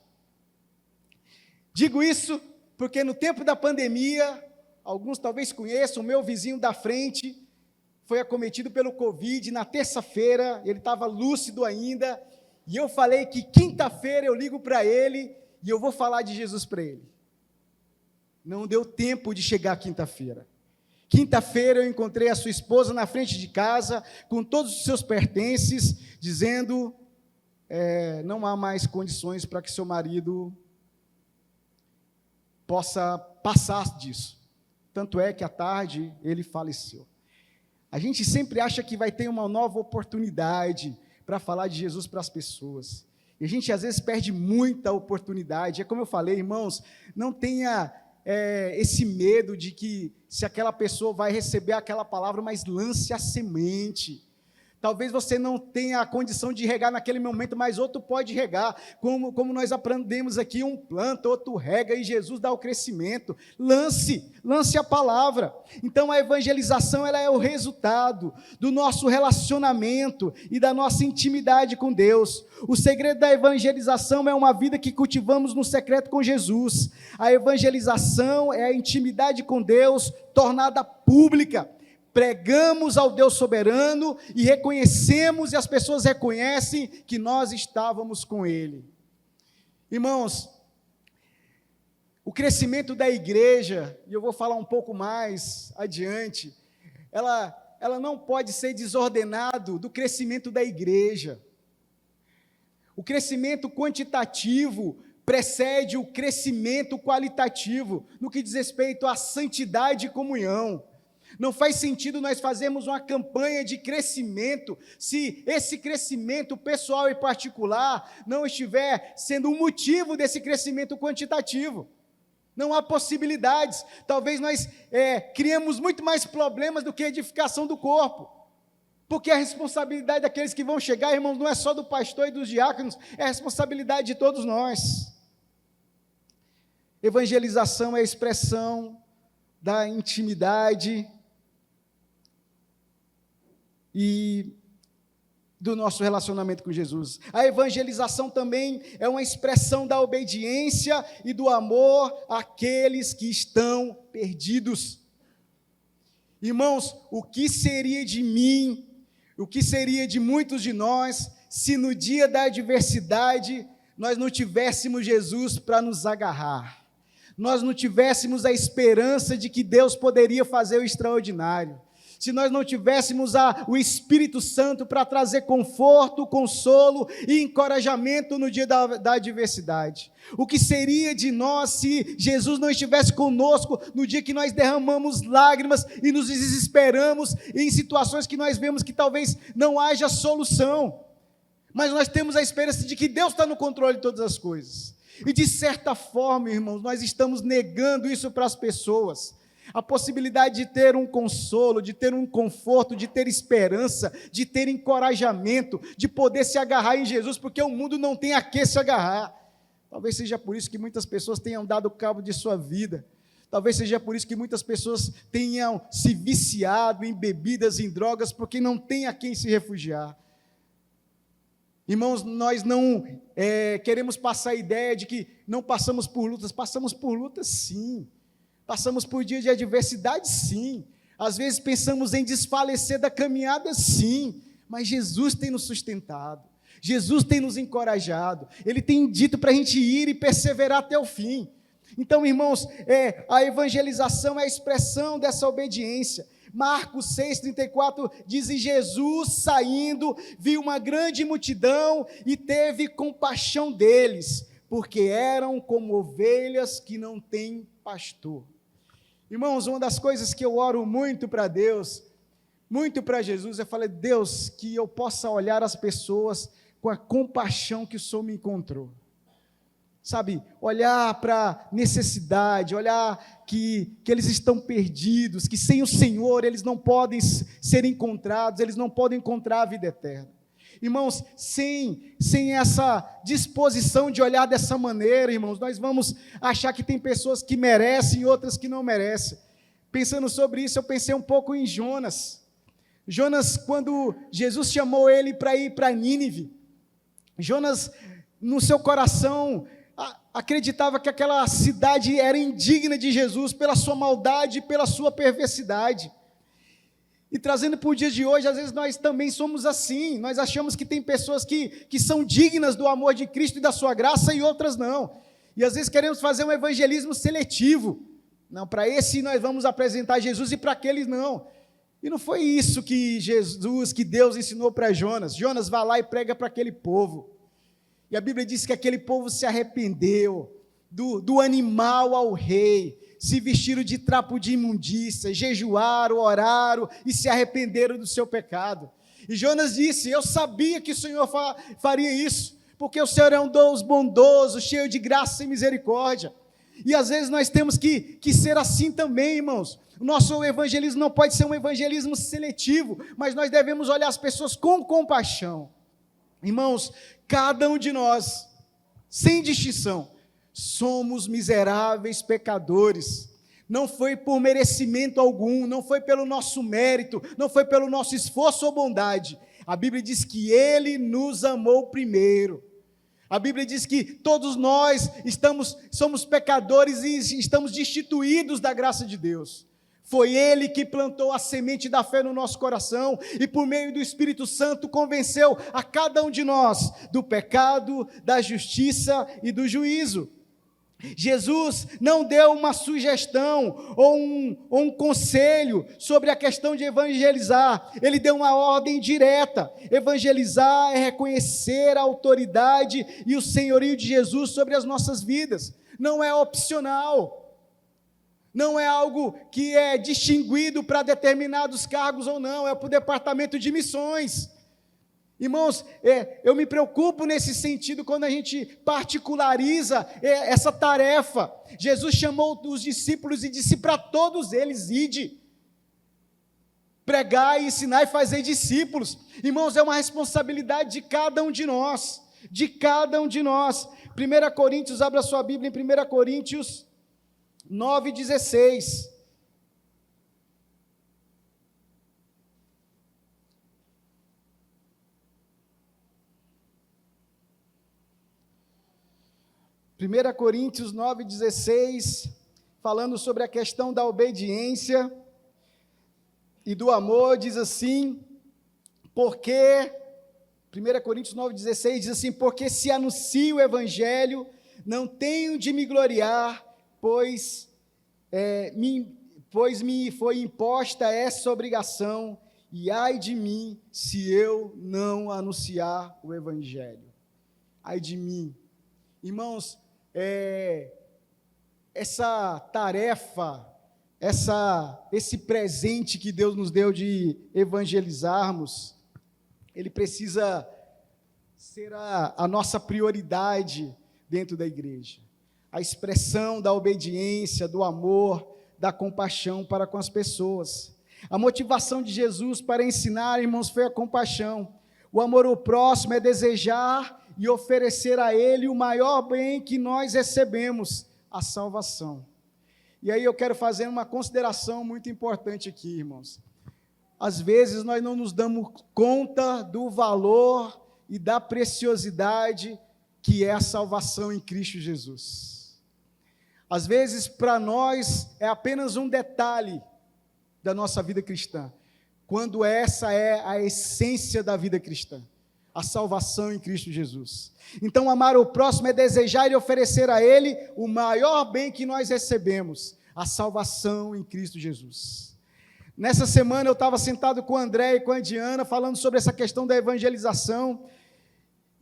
Digo isso porque no tempo da pandemia, alguns talvez conheçam, o meu vizinho da frente foi acometido pelo Covid, na terça-feira, ele estava lúcido ainda, e eu falei que quinta-feira eu ligo para ele, e eu vou falar de Jesus para ele. Não deu tempo de chegar quinta-feira. Quinta-feira eu encontrei a sua esposa na frente de casa, com todos os seus pertences, dizendo, não há mais condições para que seu marido possa passar disso. Tanto é que à tarde ele faleceu. A gente sempre acha que vai ter uma nova oportunidade para falar de Jesus para as pessoas. E a gente às vezes perde muita oportunidade. É como eu falei, irmãos, não tenha esse medo de que se aquela pessoa vai receber aquela palavra, mas lance a semente. Talvez você não tenha a condição de regar naquele momento, mas outro pode regar, como nós aprendemos aqui, um planta, outro rega, e Jesus dá o crescimento. Lance a palavra. Então a evangelização, ela é o resultado do nosso relacionamento e da nossa intimidade com Deus. O segredo da evangelização é uma vida que cultivamos no secreto com Jesus. A evangelização é a intimidade com Deus tornada pública. Pregamos ao Deus soberano e reconhecemos, e as pessoas reconhecem que nós estávamos com Ele. Irmãos, o crescimento da igreja, e eu vou falar um pouco mais adiante, ela não pode ser desordenado do crescimento da igreja. O crescimento quantitativo precede o crescimento qualitativo, no que diz respeito à santidade e comunhão. Não faz sentido nós fazermos uma campanha de crescimento se esse crescimento pessoal e particular não estiver sendo um motivo desse crescimento quantitativo. Não há possibilidades. Talvez nós criemos muito mais problemas do que edificação do corpo. Porque a responsabilidade daqueles que vão chegar, irmãos, não é só do pastor e dos diáconos, é a responsabilidade de todos nós. Evangelização é a expressão da intimidade e do nosso relacionamento com Jesus. A evangelização também é uma expressão da obediência e do amor àqueles que estão perdidos. Irmãos, o que seria de mim, o que seria de muitos de nós, se no dia da adversidade nós não tivéssemos Jesus para nos agarrar, nós não tivéssemos a esperança de que Deus poderia fazer o extraordinário, se nós não tivéssemos o Espírito Santo para trazer conforto, consolo e encorajamento no dia da adversidade? O que seria de nós se Jesus não estivesse conosco no dia que nós derramamos lágrimas e nos desesperamos em situações que nós vemos que talvez não haja solução, mas nós temos a esperança de que Deus está no controle de todas as coisas? E de certa forma, irmãos, nós estamos negando isso para as pessoas. A possibilidade de ter um consolo, de ter um conforto, de ter esperança, de ter encorajamento, de poder se agarrar em Jesus, porque o mundo não tem a que se agarrar. Talvez seja por isso que muitas pessoas tenham dado cabo de sua vida. Talvez seja por isso que muitas pessoas tenham se viciado em bebidas, em drogas, porque não tem a quem se refugiar. Irmãos, nós não queremos passar a ideia de que não passamos por lutas sim. Passamos por dias de adversidade, sim. Às vezes pensamos em desfalecer da caminhada, sim. Mas Jesus tem nos sustentado. Jesus tem nos encorajado. Ele tem dito para a gente ir e perseverar até o fim. Então, irmãos, a evangelização é a expressão dessa obediência. Marcos 6,34 diz: e Jesus, saindo, viu uma grande multidão e teve compaixão deles, porque eram como ovelhas que não têm pastor. Irmãos, uma das coisas que eu oro muito para Deus, muito para Jesus. Eu falei, Deus, que eu possa olhar as pessoas com a compaixão que o Senhor me encontrou. Sabe, olhar para a necessidade, olhar que eles estão perdidos, que sem o Senhor eles não podem ser encontrados, eles não podem encontrar a vida eterna. Irmãos, sem essa disposição de olhar dessa maneira, irmãos, nós vamos achar que tem pessoas que merecem e outras que não merecem. Pensando sobre isso, eu pensei um pouco em Jonas. Jonas, quando Jesus chamou ele para ir para Nínive, Jonas, no seu coração, acreditava que aquela cidade era indigna de Jesus pela sua maldade e pela sua perversidade. E trazendo para o dia de hoje, às vezes nós também somos assim, nós achamos que tem pessoas que são dignas do amor de Cristo e da sua graça e outras não. E às vezes queremos fazer um evangelismo seletivo. Não, para esse nós vamos apresentar Jesus e para aqueles não. E não foi isso que Deus ensinou para Jonas. Jonas, vai lá e prega para aquele povo. E a Bíblia diz que aquele povo se arrependeu do animal ao rei, se vestiram de trapo de imundícia, jejuaram, oraram e se arrependeram do seu pecado. E Jonas disse, eu sabia que o Senhor faria isso, porque o Senhor é um Deus bondoso, cheio de graça e misericórdia. E às vezes nós temos que ser assim também, irmãos. O nosso evangelismo não pode ser um evangelismo seletivo, mas nós devemos olhar as pessoas com compaixão. Irmãos, cada um de nós, sem distinção, somos miseráveis pecadores. Não foi por merecimento algum, não foi pelo nosso mérito, não foi pelo nosso esforço ou bondade. A Bíblia diz que Ele nos amou primeiro. A Bíblia diz que todos nós somos pecadores e estamos destituídos da graça de Deus. Foi Ele que plantou a semente da fé no nosso coração e por meio do Espírito Santo convenceu a cada um de nós do pecado, da justiça e do juízo. Jesus não deu uma sugestão ou um conselho sobre a questão de evangelizar. Ele deu uma ordem direta. Evangelizar é reconhecer a autoridade e o senhorio de Jesus sobre as nossas vidas. Não é opcional. Não é algo que é distinguido para determinados cargos ou não. É para o departamento de missões. Irmãos, eu me preocupo nesse sentido quando a gente particulariza essa tarefa. Jesus chamou os discípulos e disse para todos eles, ide, pregar, ensinar e fazer discípulos. Irmãos, é uma responsabilidade de cada um de nós, 1 Coríntios, abra sua Bíblia em 1 Coríntios 9,16. 1 Coríntios 9,16, falando sobre a questão da obediência e do amor, diz assim, porque, 1 Coríntios 9,16 diz assim, porque se anuncio o Evangelho, não tenho de me gloriar, pois me foi imposta essa obrigação, e ai de mim, se eu não anunciar o Evangelho. Ai de mim. Irmãos, essa tarefa, esse presente que Deus nos deu de evangelizarmos, ele precisa ser a nossa prioridade dentro da igreja. A expressão da obediência, do amor, da compaixão para com as pessoas. A motivação de Jesus para ensinar, irmãos, foi a compaixão. O amor ao próximo é desejar e oferecer a Ele o maior bem que nós recebemos, a salvação. E aí eu quero fazer uma consideração muito importante aqui, irmãos. Às vezes nós não nos damos conta do valor e da preciosidade que é a salvação em Cristo Jesus. Às vezes para nós é apenas um detalhe da nossa vida cristã, quando essa é a essência da vida cristã. A salvação em Cristo Jesus. Então, amar o próximo é desejar e oferecer a Ele o maior bem que nós recebemos, a salvação em Cristo Jesus. Nessa semana eu estava sentado com o André e com a Diana, falando sobre essa questão da evangelização,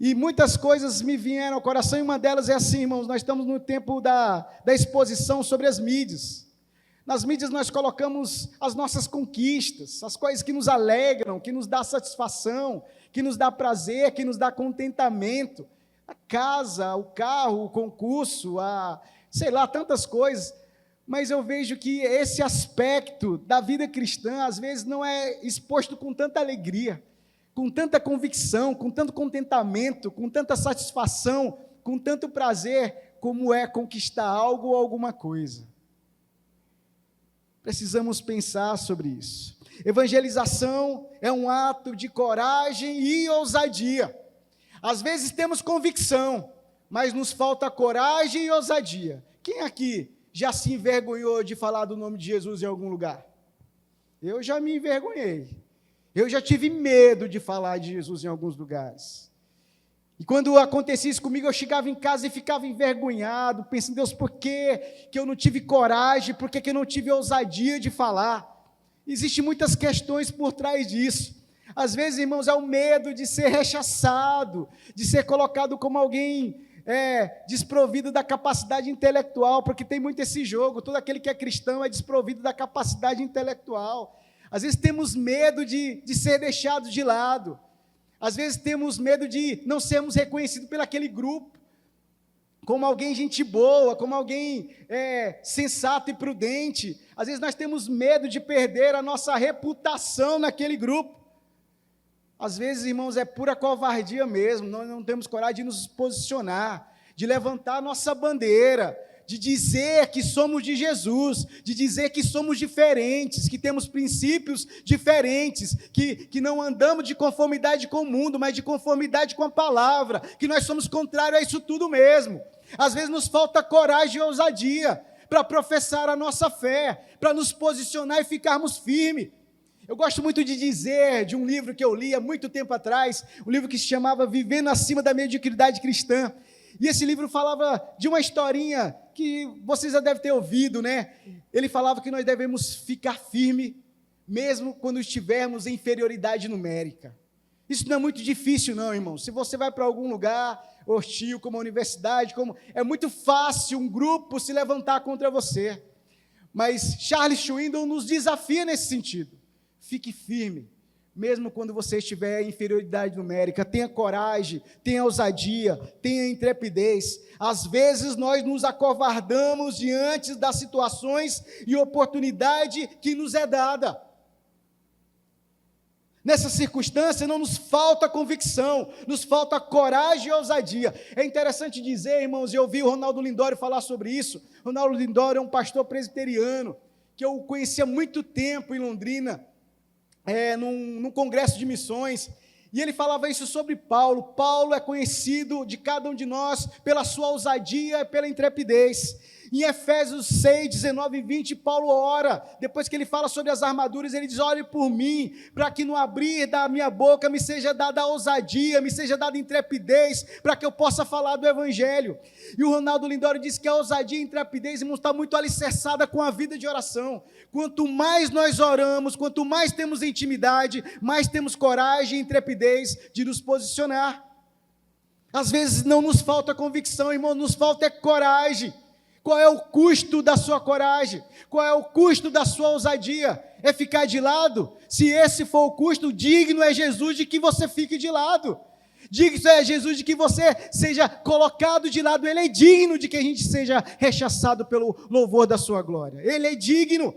e muitas coisas me vieram ao coração, e uma delas é assim, irmãos, nós estamos no tempo da exposição sobre as mídias. Nas mídias nós colocamos as nossas conquistas, as coisas que nos alegram, que nos dá satisfação, que nos dá prazer, que nos dá contentamento. A casa, o carro, o concurso, sei lá, tantas coisas. Mas eu vejo que esse aspecto da vida cristã, às vezes, não é exposto com tanta alegria, com tanta convicção, com tanto contentamento, com tanta satisfação, com tanto prazer, como é conquistar algo ou alguma coisa. Precisamos pensar sobre isso. Evangelização é um ato de coragem e ousadia. Às vezes temos convicção, mas nos falta coragem e ousadia. Quem aqui já se envergonhou de falar do nome de Jesus em algum lugar? Eu já me envergonhei. Eu já tive medo de falar de Jesus em alguns lugares. E quando acontecia isso comigo, eu chegava em casa e ficava envergonhado, pensando, Deus, por que eu não tive coragem, por que eu não tive ousadia de falar? Existem muitas questões por trás disso. Às vezes, irmãos, é o medo de ser rechaçado, de ser colocado como alguém desprovido da capacidade intelectual, porque tem muito esse jogo, todo aquele que é cristão é desprovido da capacidade intelectual. Às vezes temos medo de ser deixados de lado, às vezes temos medo de não sermos reconhecidos por aquele grupo, como alguém gente boa, como alguém sensato e prudente. Às vezes nós temos medo de perder a nossa reputação naquele grupo. Às vezes, irmãos, é pura covardia mesmo, nós não temos coragem de nos posicionar, de levantar a nossa bandeira, de dizer que somos de Jesus, de dizer que somos diferentes, que temos princípios diferentes, que não andamos de conformidade com o mundo, mas de conformidade com a palavra, que nós somos contrários a isso tudo mesmo. Às vezes nos falta coragem e ousadia para professar a nossa fé, para nos posicionar e ficarmos firmes. Eu gosto muito de dizer de um livro que eu li há muito tempo atrás, um livro que se chamava Vivendo Acima da Mediocridade Cristã. E esse livro falava de uma historinha que vocês já devem ter ouvido, né? Ele falava que nós devemos ficar firme, mesmo quando estivermos em inferioridade numérica. Isso não é muito difícil não, irmão. Se você vai para algum lugar hostil, como a universidade, é muito fácil um grupo se levantar contra você. Mas Charles Swindoll nos desafia nesse sentido. Fique firme, mesmo quando você estiver em inferioridade numérica, tenha coragem, tenha ousadia, tenha intrepidez. Às vezes nós nos acovardamos diante das situações e oportunidade que nos é dada. Nessa circunstância não nos falta convicção, nos falta coragem e ousadia. É interessante dizer, irmãos, eu ouvi o Ronaldo Lindório falar sobre isso. Ronaldo Lindório é um pastor presbiteriano, que eu conhecia há muito tempo em Londrina, num congresso de missões, e ele falava isso sobre Paulo. Paulo é conhecido de cada um de nós pela sua ousadia e pela intrepidez. Em Efésios 6, 19 e 20, Paulo ora, depois que ele fala sobre as armaduras, ele diz, ore por mim, para que no abrir da minha boca me seja dada a ousadia, me seja dada intrepidez, para que eu possa falar do Evangelho. E o Ronaldo Lindório diz que a ousadia e a intrepidez, irmãos, está muito alicerçada com a vida de oração. Quanto mais nós oramos, quanto mais temos intimidade, mais temos coragem e intrepidez de nos posicionar. Às vezes não nos falta convicção, irmão, nos falta coragem. Qual é o custo da sua coragem? Qual é o custo da sua ousadia? É ficar de lado? Se esse for o custo, digno é Jesus de que você fique de lado. Digno é Jesus de que você seja colocado de lado. Ele é digno de que a gente seja rechaçado pelo louvor da sua glória. Ele é digno.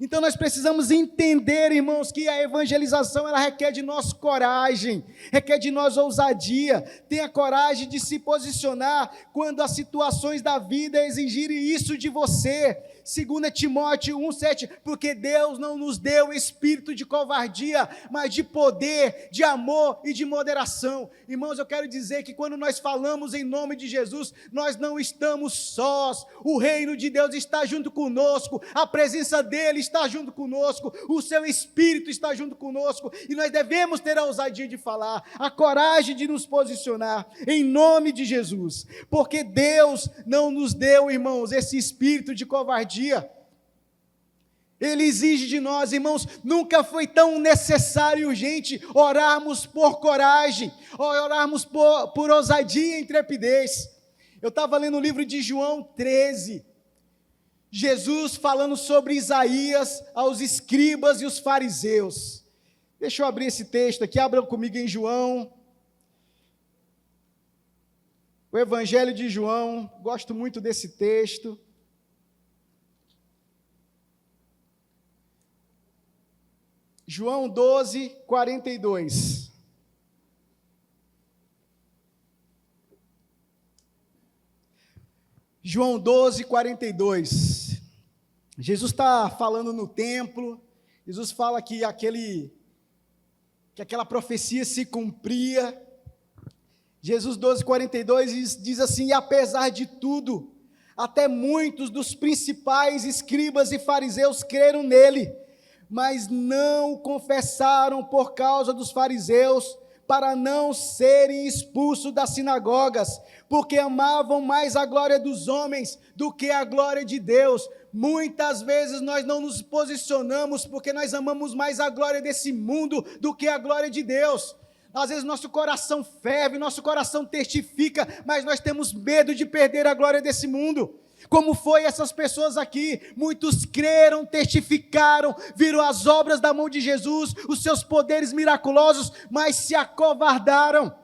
Então nós precisamos entender, irmãos, que a evangelização ela requer de nós coragem, requer de nós ousadia. Tenha coragem de se posicionar quando as situações da vida exigirem isso de você. 2 Timóteo 1,7, porque Deus não nos deu espírito de covardia, mas de poder, de amor e de moderação. Irmãos, eu quero dizer que quando nós falamos em nome de Jesus, nós não estamos sós. O reino de Deus está junto conosco, a presença dele está junto conosco, o seu espírito está junto conosco, e nós devemos ter a ousadia de falar, a coragem de nos posicionar em nome de Jesus, porque Deus não nos deu, irmãos, esse espírito de covardia. Ele exige de nós, irmãos, nunca foi tão necessário e urgente orarmos por coragem, orarmos por ousadia e intrepidez. Eu estava lendo o livro de João 13, Jesus falando sobre Isaías aos escribas e os fariseus. Deixa eu abrir esse texto aqui, abram comigo em João. O Evangelho de João, gosto muito desse texto. João 12, 42. João 12, 42. Jesus está falando no templo. Jesus fala que aquela profecia se cumpria. Jesus 12, 42 diz assim: e apesar de tudo, até muitos dos principais escribas e fariseus creram nele, mas não confessaram por causa dos fariseus, para não serem expulsos das sinagogas, porque amavam mais a glória dos homens do que a glória de Deus. Muitas vezes nós não nos posicionamos porque nós amamos mais a glória desse mundo do que a glória de Deus. Às vezes nosso coração ferve, nosso coração testifica, mas nós temos medo de perder a glória desse mundo. Como foi essas pessoas aqui? Muitos creram, testificaram, viram as obras da mão de Jesus, os seus poderes miraculosos, mas se acovardaram,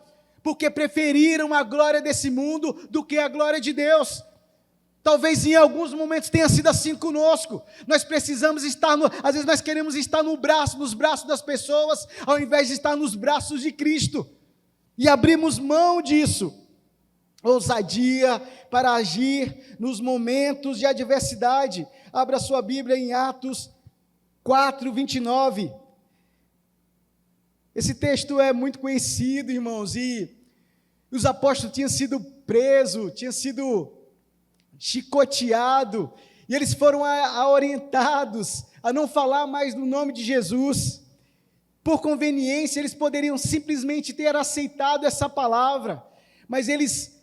porque preferiram a glória desse mundo do que a glória de Deus. Talvez em alguns momentos tenha sido assim conosco. Nós precisamos estar, às vezes nós queremos estar nos braços das pessoas, ao invés de estar nos braços de Cristo, e abrimos mão disso. Ousadia para agir nos momentos de adversidade. Abra sua Bíblia em Atos 4, 29. Esse texto é muito conhecido, irmãos, e os apóstolos tinham sido presos, tinham sido chicoteados, e eles foram orientados a não falar mais no nome de Jesus. Por conveniência, eles poderiam simplesmente ter aceitado essa palavra, mas eles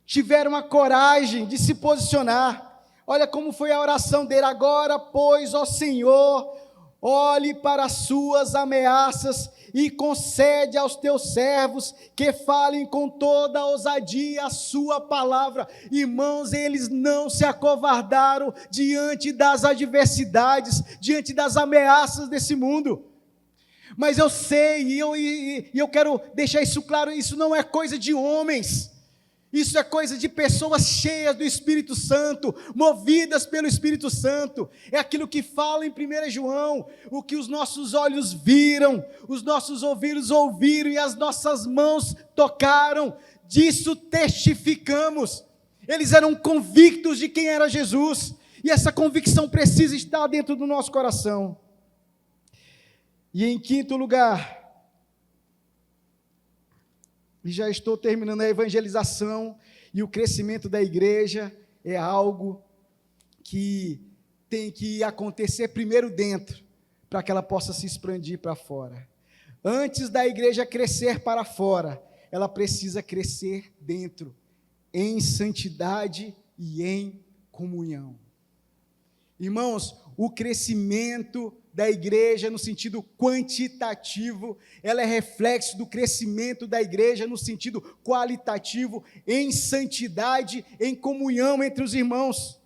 tiveram a coragem de se posicionar. Olha como foi a oração dele: agora, pois, ó Senhor, olhe para as suas ameaças e concede aos teus servos que falem com toda a ousadia a sua palavra. Irmãos, eles não se acovardaram diante das adversidades, diante das ameaças desse mundo. Mas eu sei, e eu quero deixar isso claro, isso não é coisa de homens. Isso é coisa de pessoas cheias do Espírito Santo, movidas pelo Espírito Santo. É aquilo que fala em 1 João, o que os nossos olhos viram, os nossos ouvidos ouviram e as nossas mãos tocaram. Disso testificamos. Eles eram convictos de quem era Jesus, e essa convicção precisa estar dentro do nosso coração. E em quinto lugar, e já estou terminando, a evangelização e o crescimento da igreja é algo que tem que acontecer primeiro dentro, para que ela possa se expandir para fora. Antes da igreja crescer para fora, ela precisa crescer dentro, em santidade e em comunhão. Irmãos, o crescimento da igreja no sentido quantitativo, ela é reflexo do crescimento da igreja no sentido qualitativo, em santidade, em comunhão entre os irmãos.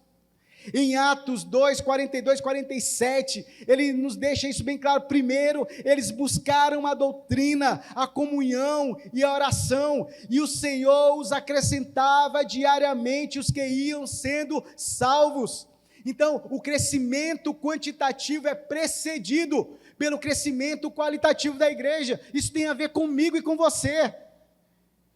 Em Atos 2, 42, 47, ele nos deixa isso bem claro. Primeiro, eles buscaram a doutrina, a comunhão e a oração, e o Senhor os acrescentava diariamente os que iam sendo salvos. Então, o crescimento quantitativo é precedido pelo crescimento qualitativo da igreja. Isso tem a ver comigo e com você.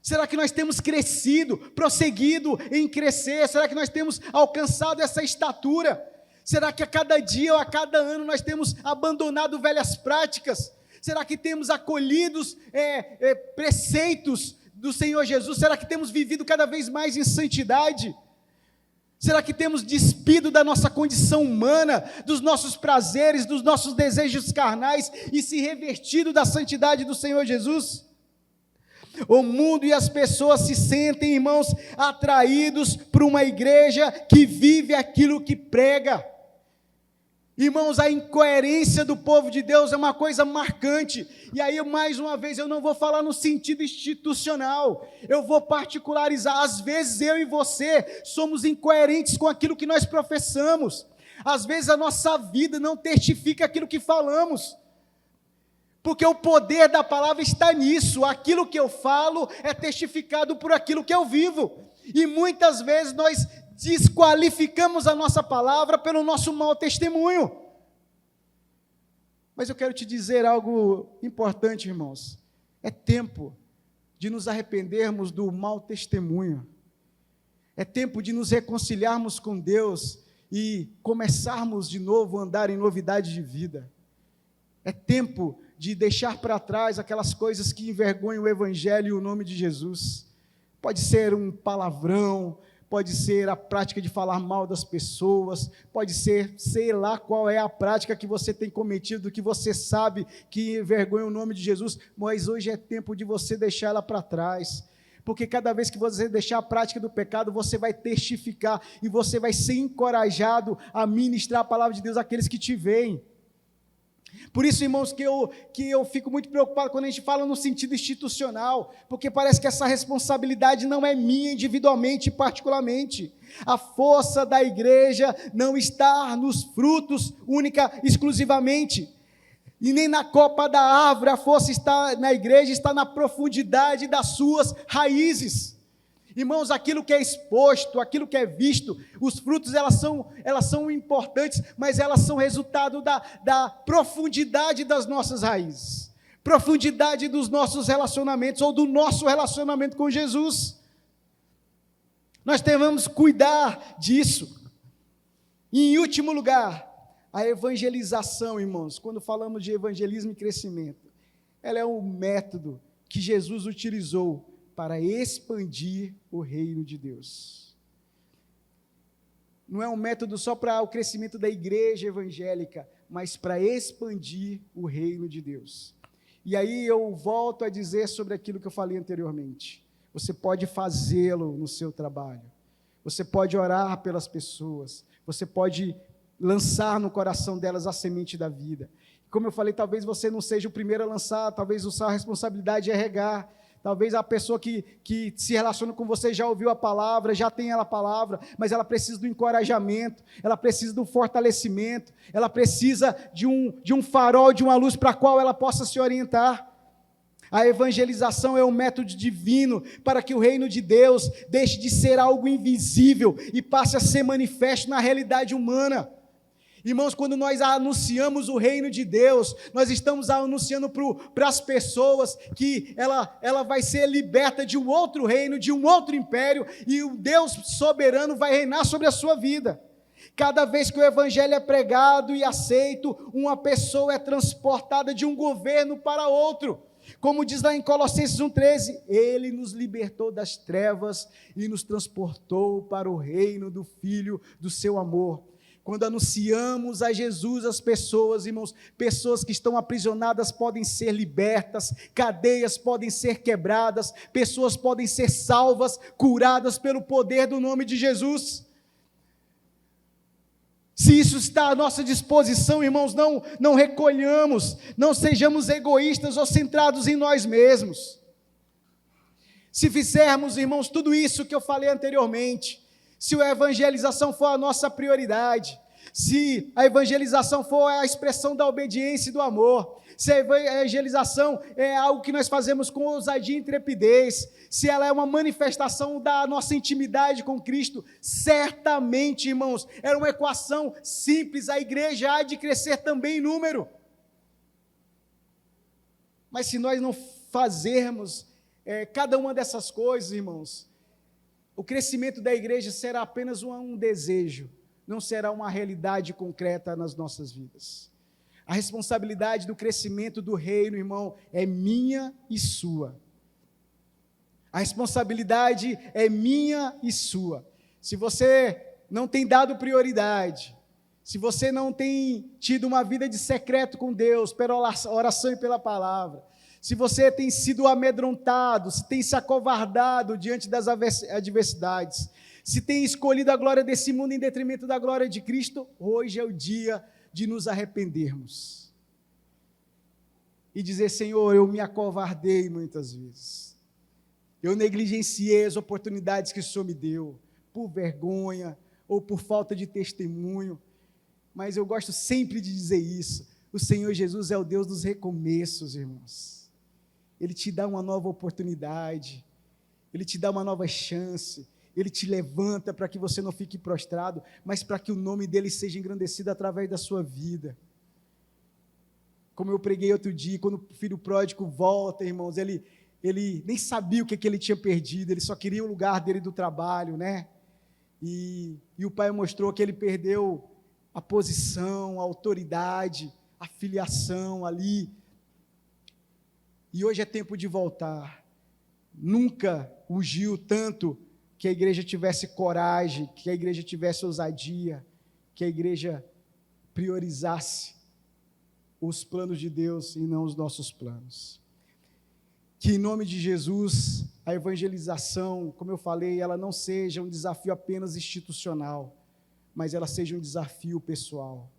Será que nós temos crescido, prosseguido em crescer? Será que nós temos alcançado essa estatura? Será que a cada dia ou a cada ano nós temos abandonado velhas práticas? Será que temos acolhido preceitos do Senhor Jesus? Será que temos vivido cada vez mais em santidade? Será que temos despido da nossa condição humana, dos nossos prazeres, dos nossos desejos carnais e se revertido da santidade do Senhor Jesus? O mundo e as pessoas se sentem, irmãos, atraídos por uma igreja que vive aquilo que prega. Irmãos, a incoerência do povo de Deus é uma coisa marcante. E aí, mais uma vez, eu não vou falar no sentido institucional, eu vou particularizar. Às vezes eu e você somos incoerentes com aquilo que nós professamos. Às vezes a nossa vida não testifica aquilo que falamos. Porque o poder da palavra está nisso. Aquilo que eu falo é testificado por aquilo que eu vivo. E muitas vezes nós desqualificamos a nossa palavra pelo nosso mau testemunho. Mas eu quero te dizer algo importante, irmãos. É tempo de nos arrependermos do mau testemunho. É tempo de nos reconciliarmos com Deus e começarmos de novo a andar em novidade de vida. É tempo de deixar para trás aquelas coisas que envergonham o Evangelho e o nome de Jesus. Pode ser um palavrão, pode ser a prática de falar mal das pessoas, pode ser, sei lá qual é a prática que você tem cometido, que você sabe que envergonha o nome de Jesus, mas hoje é tempo de você deixar ela para trás. Porque cada vez que você deixar a prática do pecado, você vai testificar e você vai ser encorajado a ministrar a palavra de Deus àqueles que te veem. Por isso, irmãos, que eu fico muito preocupado quando a gente fala no sentido institucional, porque parece que essa responsabilidade não é minha individualmente e particularmente. A força da igreja não está nos frutos única, exclusivamente, e nem na copa da árvore. A força está na igreja, está na profundidade das suas raízes. Irmãos, aquilo que é exposto, aquilo que é visto, os frutos elas são importantes, mas elas são resultado da profundidade das nossas raízes, profundidade dos nossos relacionamentos, ou do nosso relacionamento com Jesus. Nós devemos cuidar disso. E em último lugar, a evangelização, irmãos. Quando falamos de evangelismo e crescimento, ela é um método que Jesus utilizou para expandir o reino de Deus. Não é um método só para o crescimento da igreja evangélica, mas para expandir o reino de Deus. E aí eu volto a dizer sobre aquilo que eu falei anteriormente. Você pode fazê-lo no seu trabalho, você pode orar pelas pessoas, você pode lançar no coração delas a semente da vida. Como eu falei, talvez você não seja o primeiro a lançar, talvez a sua responsabilidade é regar. Talvez a pessoa que se relaciona com você já ouviu a palavra, já tem a palavra, mas ela precisa do encorajamento, ela precisa do fortalecimento, ela precisa de um farol, de uma luz para a qual ela possa se orientar. A evangelização é um método divino para que o reino de Deus deixe de ser algo invisível e passe a ser manifesto na realidade humana. Irmãos, quando nós anunciamos o reino de Deus, nós estamos anunciando para as pessoas que ela vai ser liberta de um outro reino, de um outro império, e o Deus soberano vai reinar sobre a sua vida. Cada vez que o evangelho é pregado e aceito, uma pessoa é transportada de um governo para outro. Como diz lá em Colossenses 1,13, Ele nos libertou das trevas e nos transportou para o reino do Filho do seu amor. Quando anunciamos a Jesus às pessoas, irmãos, pessoas que estão aprisionadas podem ser libertas, cadeias podem ser quebradas, pessoas podem ser salvas, curadas pelo poder do nome de Jesus. Se isso está à nossa disposição, irmãos, não recolhamos, não sejamos egoístas ou centrados em nós mesmos. Se fizermos, irmãos, tudo isso que eu falei anteriormente, se a evangelização for a nossa prioridade, se a evangelização for a expressão da obediência e do amor, se a evangelização é algo que nós fazemos com ousadia e intrepidez, se ela é uma manifestação da nossa intimidade com Cristo, certamente, irmãos, é uma equação simples, a igreja há de crescer também em número. Mas se nós não fazermos cada uma dessas coisas, irmãos, o crescimento da igreja será apenas um desejo, não será uma realidade concreta nas nossas vidas. A responsabilidade do crescimento do reino, irmão, é minha e sua. A responsabilidade é minha e sua. Se você não tem dado prioridade, se você não tem tido uma vida de secreto com Deus, pela oração e pela palavra, se você tem sido amedrontado, se tem se acovardado diante das adversidades, se tem escolhido a glória desse mundo em detrimento da glória de Cristo, hoje é o dia de nos arrependermos e dizer: Senhor, eu me acovardei muitas vezes, eu negligenciei as oportunidades que o Senhor me deu, por vergonha ou por falta de testemunho, mas eu gosto sempre de dizer isso: o Senhor Jesus é o Deus dos recomeços, irmãos. Ele te dá uma nova oportunidade, Ele te dá uma nova chance, Ele te levanta para que você não fique prostrado, mas para que o nome dEle seja engrandecido através da sua vida. Como eu preguei outro dia, quando o filho pródigo volta, irmãos, ele nem sabia o que ele tinha perdido, ele só queria o lugar dele do trabalho, né? E o pai mostrou que ele perdeu a posição, a autoridade, a filiação ali. E hoje é tempo de voltar. Nunca ungiu tanto que a igreja tivesse coragem, que a igreja tivesse ousadia, que a igreja priorizasse os planos de Deus e não os nossos planos. Que em nome de Jesus, a evangelização, como eu falei, ela não seja um desafio apenas institucional, mas ela seja um desafio pessoal.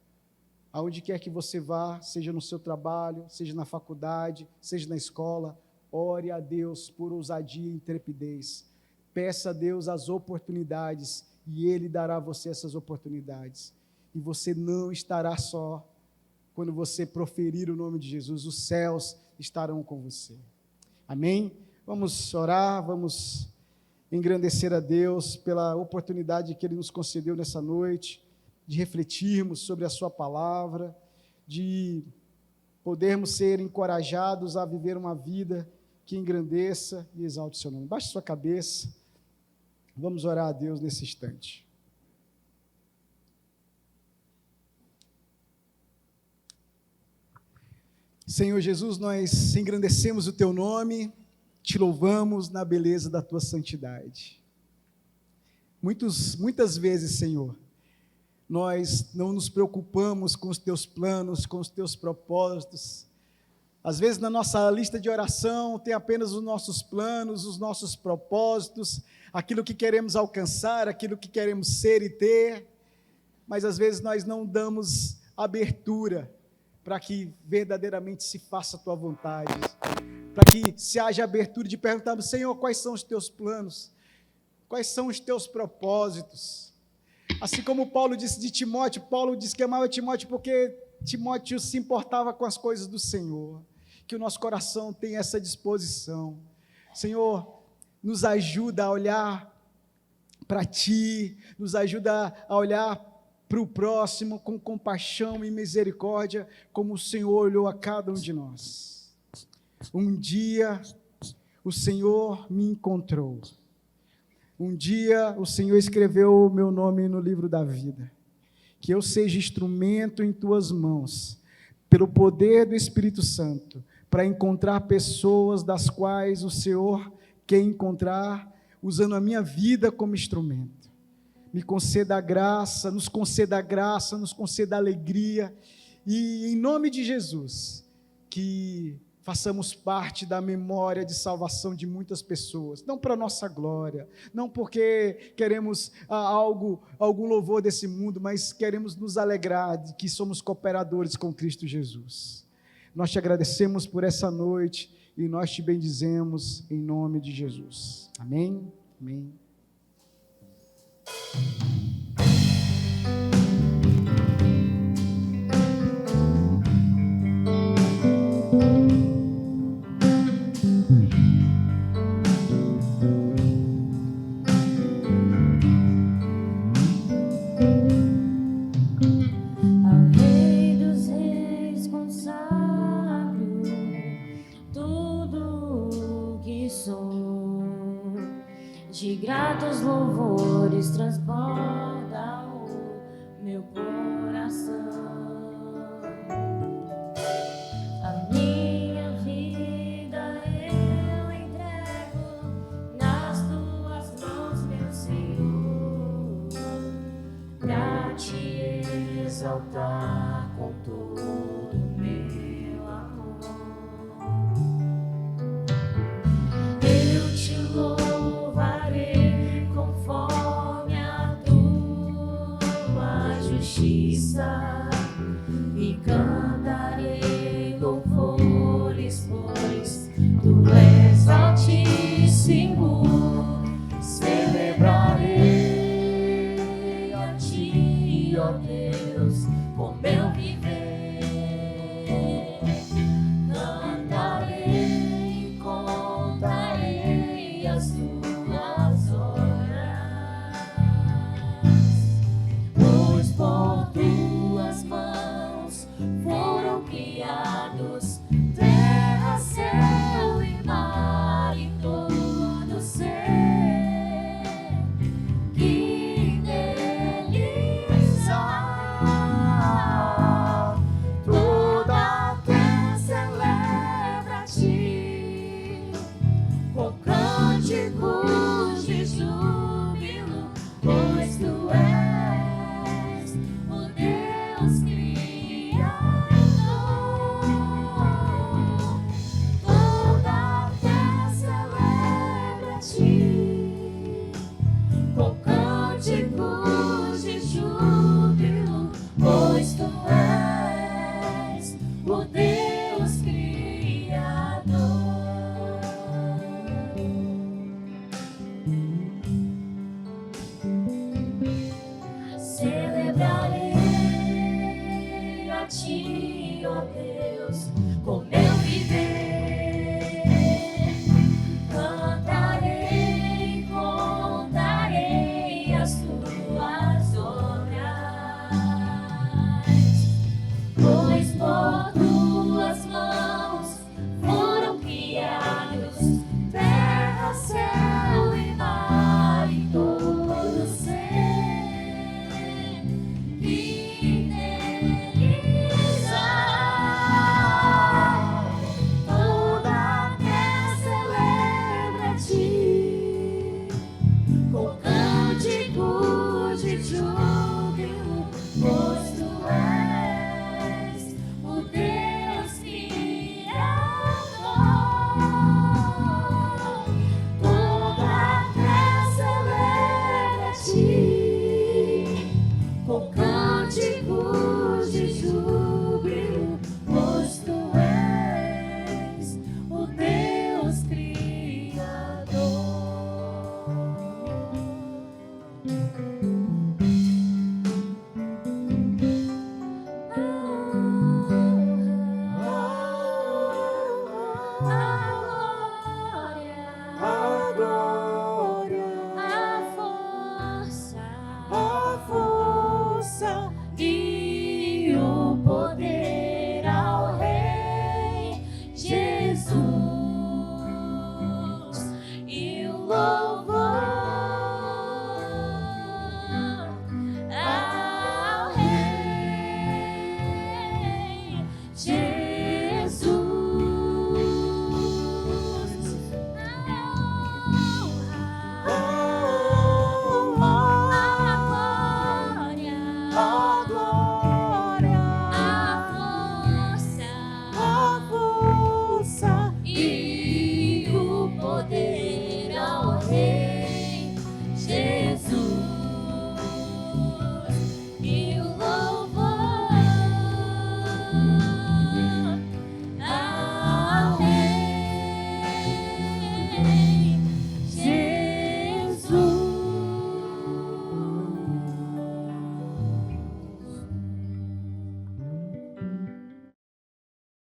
Aonde quer que você vá, seja no seu trabalho, seja na faculdade, seja na escola, ore a Deus por ousadia e intrepidez. Peça a Deus as oportunidades e Ele dará a você essas oportunidades. E você não estará só. Quando você proferir o nome de Jesus, os céus estarão com você. Amém? Vamos orar, vamos engrandecer a Deus pela oportunidade que Ele nos concedeu nessa noite, de refletirmos sobre a sua palavra, de podermos ser encorajados a viver uma vida que engrandeça e exalte o seu nome. Baixe sua cabeça, vamos orar a Deus nesse instante. Senhor Jesus, nós engrandecemos o Teu nome, te louvamos na beleza da Tua santidade. Muitas vezes, Senhor, nós não nos preocupamos com os Teus planos, com os Teus propósitos. Às vezes na nossa lista de oração tem apenas os nossos planos, os nossos propósitos, aquilo que queremos alcançar, aquilo que queremos ser e ter, mas às vezes nós não damos abertura para que verdadeiramente se faça a Tua vontade, para que se haja abertura de perguntarmos: Senhor, quais são os Teus planos? Quais são os Teus propósitos? Assim como Paulo disse de Timóteo, Paulo disse que amava Timóteo porque Timóteo se importava com as coisas do Senhor, que o nosso coração tenha essa disposição. Senhor, nos ajuda a olhar para Ti, nos ajuda a olhar para o próximo com compaixão e misericórdia, como o Senhor olhou a cada um de nós. Um dia o Senhor me encontrou. Um dia o Senhor escreveu o meu nome no livro da vida. Que eu seja instrumento em Tuas mãos, pelo poder do Espírito Santo, para encontrar pessoas das quais o Senhor quer encontrar, usando a minha vida como instrumento. Me conceda a graça, nos conceda alegria, e em nome de Jesus, que façamos parte da memória de salvação de muitas pessoas, não para nossa glória, não porque queremos algum louvor desse mundo, mas queremos nos alegrar de que somos cooperadores com Cristo Jesus. Nós te agradecemos por essa noite e nós te bendizemos em nome de Jesus. Amém? Amém. De gratos louvores transporta